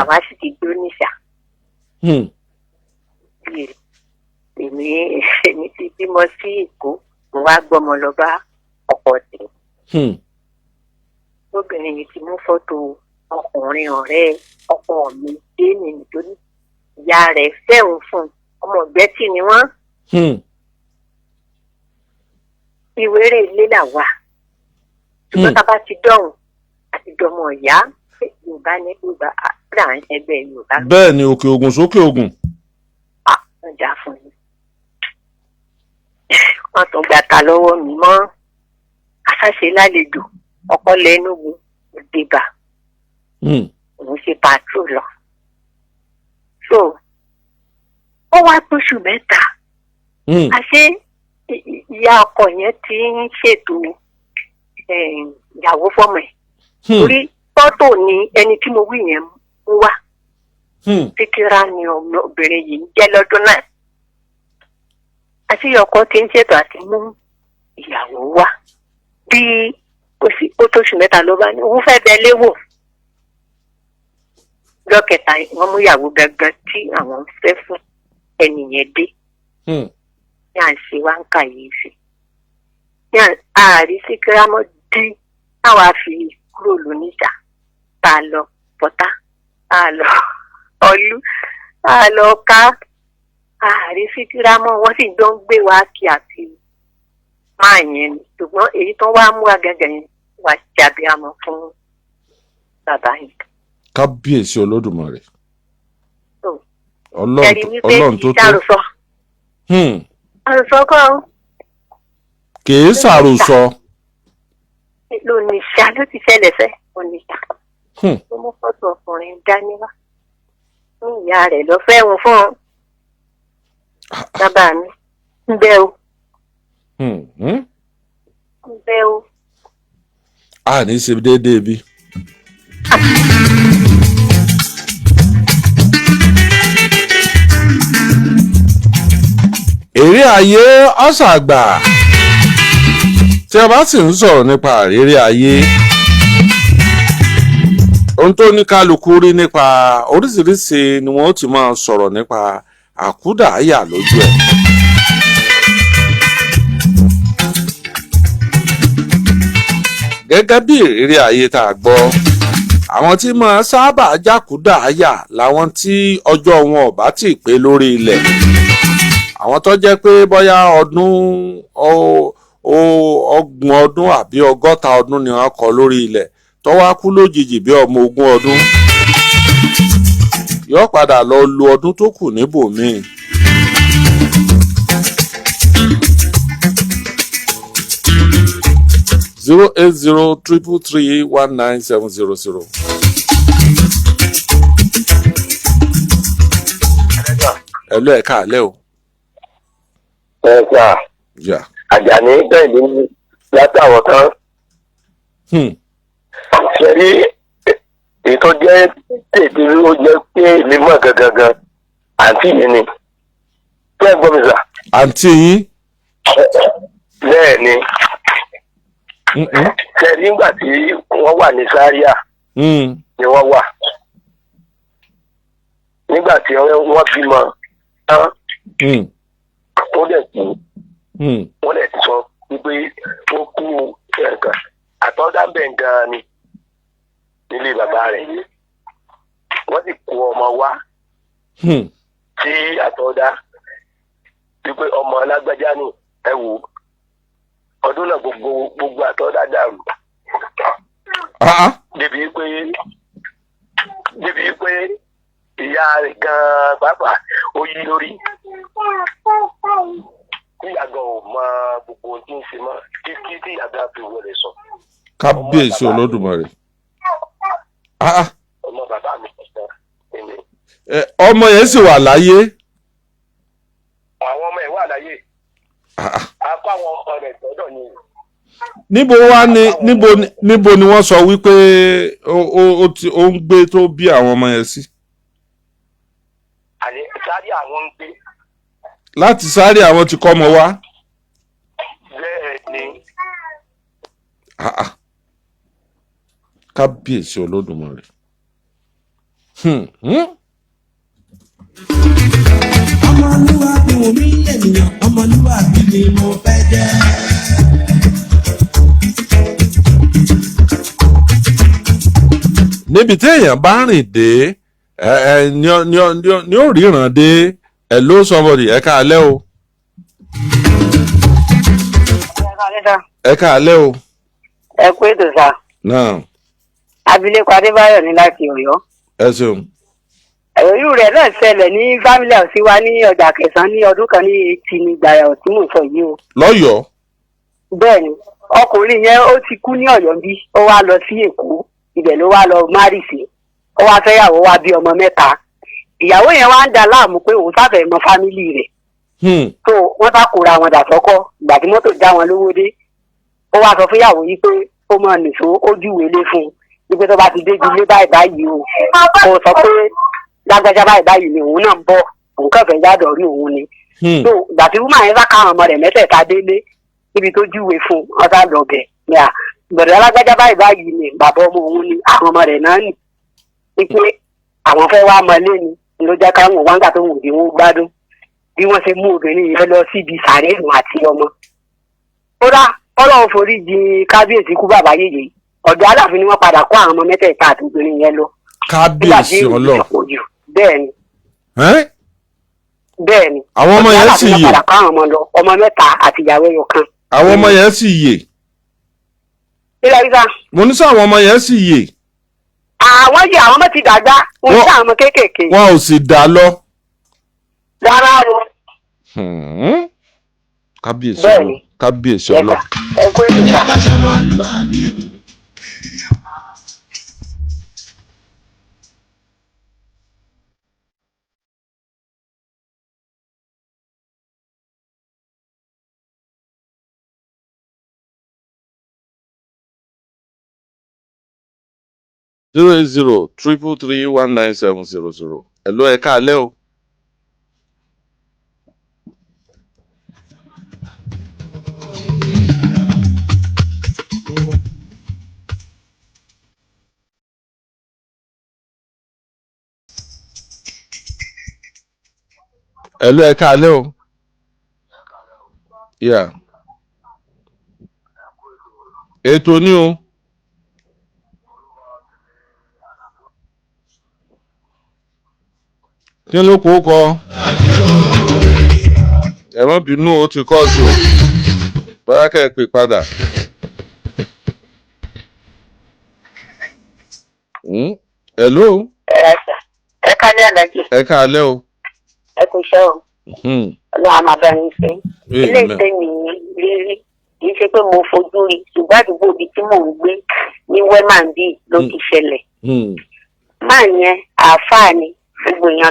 àwa sì ti gbó níṣà. èmi ti bímọ sí Èkó mo wá gbọ́mọ lọ bá ọkọ tẹ̀. obìnrin yìí ti mú fọ́tò ọkùnrin ọ̀rẹ́ ọkọ mi dé mi nítorí ìyá rẹ̀ fẹ́hùn fún ọmọ ìgbẹ́tì ni wọ́n. ìwéré ilé là wà ṣùgbọ́n tá a bá ti dọ̀hùn àti dọmọ ìyá Yorùbá ní Yorùbá àbúrò àwọn ẹgbẹ́ Yorùbá. bẹ́ẹ̀ ni òkè ògùn sókè ògùn. wọ́n jà fún mi. wọ́n tún gbàtà lọ́wọ́ mi mọ́ àṣàṣe lálejò ọkọ lẹ́nugun òdebà òun ṣe pàtrò lọ. so ó wá tóṣù mẹ́ta àṣé ìyá ọkọ yẹn ti ń ṣètò ìyàwó fọmọ ẹ̀ torí fọ́tò ni ẹni tí mo wí yẹn mú wá títíra ni obìnrin yìí ń jẹ́ lọ́dún náà àti ọkọ ti ń ṣètò àti mú ìyàwó wá bí ó tóṣù mẹ́ta ló bá ní òun fẹ́ bẹ léwò lọ́kẹta wọ́n mú ìyàwó gangan tí àwọn ń fẹ́ fún ẹnìyẹn dé ní à ń ṣe wá ń kàyéfì ní àárí sí kírámọ́ dín táwa fi kúrò lóníjà tá a lọ pọ́tá tá a lọ ọlú tá a lọ ká àárí sí kírámọ́ wọ́n sì jọ ń gbé wá kí àti máa yẹn ni ṣùgbọ́n èyí tó wá mú agẹgẹ yẹn wá jáde àmọ́ fún bàbá yìí. kábíyèsí Olódùmarè ọlọ́run tó tó. àròsọ kọ́ ọ́. kìí ṣàròsọ. lónìṣà ló ti ṣẹlẹ̀ fẹ́ oníṣà. ó mú fọ́tò ọkùnrin dání wá. ní ìyá rẹ̀ lọ fẹ́ wọn fún un. bàbá mi ń bẹ o. ń bẹ o. a ní í ṣe déédéé bí. èrè ayé ọ̀sàgbà tí a bá sì ń sọ̀rọ̀ nípa èrè ayé ohun tó ní kálukú rí nípa oríṣiríṣi ni wọ́n ti máa sọ̀rọ̀ nípa àkúdàáyà lójú ẹ̀. gẹ́gẹ́ bí èrè ayé tá a gbọ́ àwọn tí máa sábà jákúdàáyà làwọn tí ọjọ́ wọn ò bá tì pé lórí ilẹ̀ àwọn tó jẹ́ pé bóyá ọdún ọgbọ̀n ọdún àbí 100 ọdún ni wọ́n kọ lórí ilẹ̀ tó wá kú lójijì bí ọmọ 20 ọdún yóò padà lọ lo ọdún tó kù níbòmíì. Zero 08033319700. Hello, ẹ káalẹ́ o. Ẹ̀ka Yeah. Àjàní bẹ́ẹ̀ ni látàwọn tán. Ṣé rí ètò jẹ́ tètè ó jẹ́ pé èmi mọ̀ gangan àǹtí mi ni. Kí ẹ gbọ́ mi sà? Àǹtí yín. Bẹ́ẹ̀ ni. Ṣé rí nígbà tí wọ́n wà ní Sáríà ni wọ́n wà. Nígbà tí wọ́n bímọ tán. Ó dẹ̀ kú. Wọ́n dẹ̀ ti sọ wípé ó kú ẹ̀ka àtọ́dá bẹ́ẹ̀ gan-an ni nílé bàbá rẹ̀. Wọ́n sì kó ọmọ wá sí àtọ́dá wípé ọmọ alágbájá ni ẹ wò ọdún náà gbogbo àtọ́dá dàrú. Débi pé ìyá rẹ̀ gan-an pàápàá ó yí lórí. Ìyàgò mọ gbogbo ohun tí ń ṣe mọ́ títí tí ìyàgò fi wọlé sọ. Kábíyèsí Olódùmarè. Ọmọ bàbá mi kọ̀ọ̀kan ẹni. Ọmọ yẹn sì wà láyé. Àwọn ọmọ ẹ̀ wà láyé. Apá àwọn ọmọ rẹ̀ gbọ́dọ̀ ni. Níbo wá ní níbo ni wọ́n sọ wípé ó ń gbé tó bí àwọn ọmọ yẹn sí? Àní sáré àwọn ń gbé. Láti sáré àwọn ti kọ́ ọmọ wá. Bẹ́ẹ̀ ni. Kábíyèsí Olódùmarè. Ọmọlúwàbí omi ènìyàn, ọmọlúwàbí ni mo fẹ́ jẹ́. Níbi tí èèyàn bá rìn dé ni ó ríran dé. Hello somebody, ẹ káalẹ́ o. Ẹ káalẹ́ o. Ẹ kú ètò sá. Náà. Abilékọ Adébáyọ̀ ní láti Ọ̀yọ́. Ẹ ṣeun. Irú rẹ̀ náà ṣẹlẹ̀ ní family house wa ní ọjà kẹsàn-án ní ọdún kan ní etí ní gbàyà tí mò ń sọ yìí o. Lọ́yọ̀ọ́. Bẹ́ẹ̀ni ọkùnrin yẹn ó ti kú ní Ọ̀yọ́ bí ó wá lọ sí Èkó ibẹ̀ ló wá lọ márì sí ó wá fẹ́yàwó wá bí ọmọ 3. Ìyàwó yẹn wá ń dà láàmú pé òun sáfẹ́ mọ fámìlì rẹ̀. So wọ́n bá kóra wọn dà sọ́kọ́ ìgbà tí mọ́tò já wọn lówó dé ó wá sọ fúnyàwó yìí pé ó mọ nìṣó ó júwèé lé fún un wípé tó bá ti dé ilé báyìí o ó sọ pé lágbájá báyìí ni òun náà ń bọ̀ òun kàn fẹ́ yàdọ̀ rí òun ni. So ìgbà tí wúmọ̀ yẹn bá káwọn ọmọ rẹ̀ mẹ́tẹ̀ẹ̀ta délé níbi tó júwèé fún ọ̀sà lọ́bẹ̀ ní à gbọ̀dọ̀ alágbájá báyìí ni bàbá ọmọ òun ni àwọn ọmọ rẹ̀ náà nì wípé àwọn fẹ́ wá mọ́lé ni ló jẹ́ káwọn wá ń gbà tó wù bí wọ́n gbádùn bí wọ́n ṣe mú obìnrin yẹn lọ síbi sàréèmù àti ọmọ. Ó dá Ọlọ́run forí jì kábíyèsí kú bàbá yèyé ọ̀dọ̀ Aláàfin ni wọ́n padà kó àwọn ọmọ mẹ́tẹ̀ẹ̀ta àti obìnrin yẹn lọ. Kábíyèsí Ọlọ́run. Bẹ́ẹ̀ni. Bẹ́ẹ̀ni. Àwọn ọmọ yẹn sì yè. Padà kó àwọn ọmọ lọ ọmọ 3 àti ìyàwó ẹyọ kan. Àwọn ọmọ yẹn sì yè. Ilé ìgbà. Mo ní sọ àwọn ọmọ yẹn sì yè. Àwọn yẹ àwọn ọmọ ti dàgbà wọn sí àwọn ọmọ kéékèèké. Wọn ò sì dá lọ. Rárá o. Kábíyèsí Ọlọ́run. Kábíyèsí Ọlọ́run. Ẹ kú ètò ìjà. 08033319700. Hello, ẹ káalẹ́ o. Hello, ẹ káalẹ́ o. Yeah. Ètò ni o. Kí ló kọ? Ẹ má bínú o ti kọ́ọ̀tù. Bóyá kẹ́ ẹ pè padà. Hello. Ẹ káalẹ́ Alhaji. Ẹ káalẹ́ o. Ẹ kú iṣẹ́ o. Ọlọ́run á máa bá yín ṣe. Ilé ìtẹ́ mi rírí kì í ṣe pé mo fojú rí ṣùgbọ́n àdúgbò ibi tí mò ń gbé ní wemandi ló ti ṣẹlẹ̀. Máa yẹn àáfàá ni gbogbo èèyàn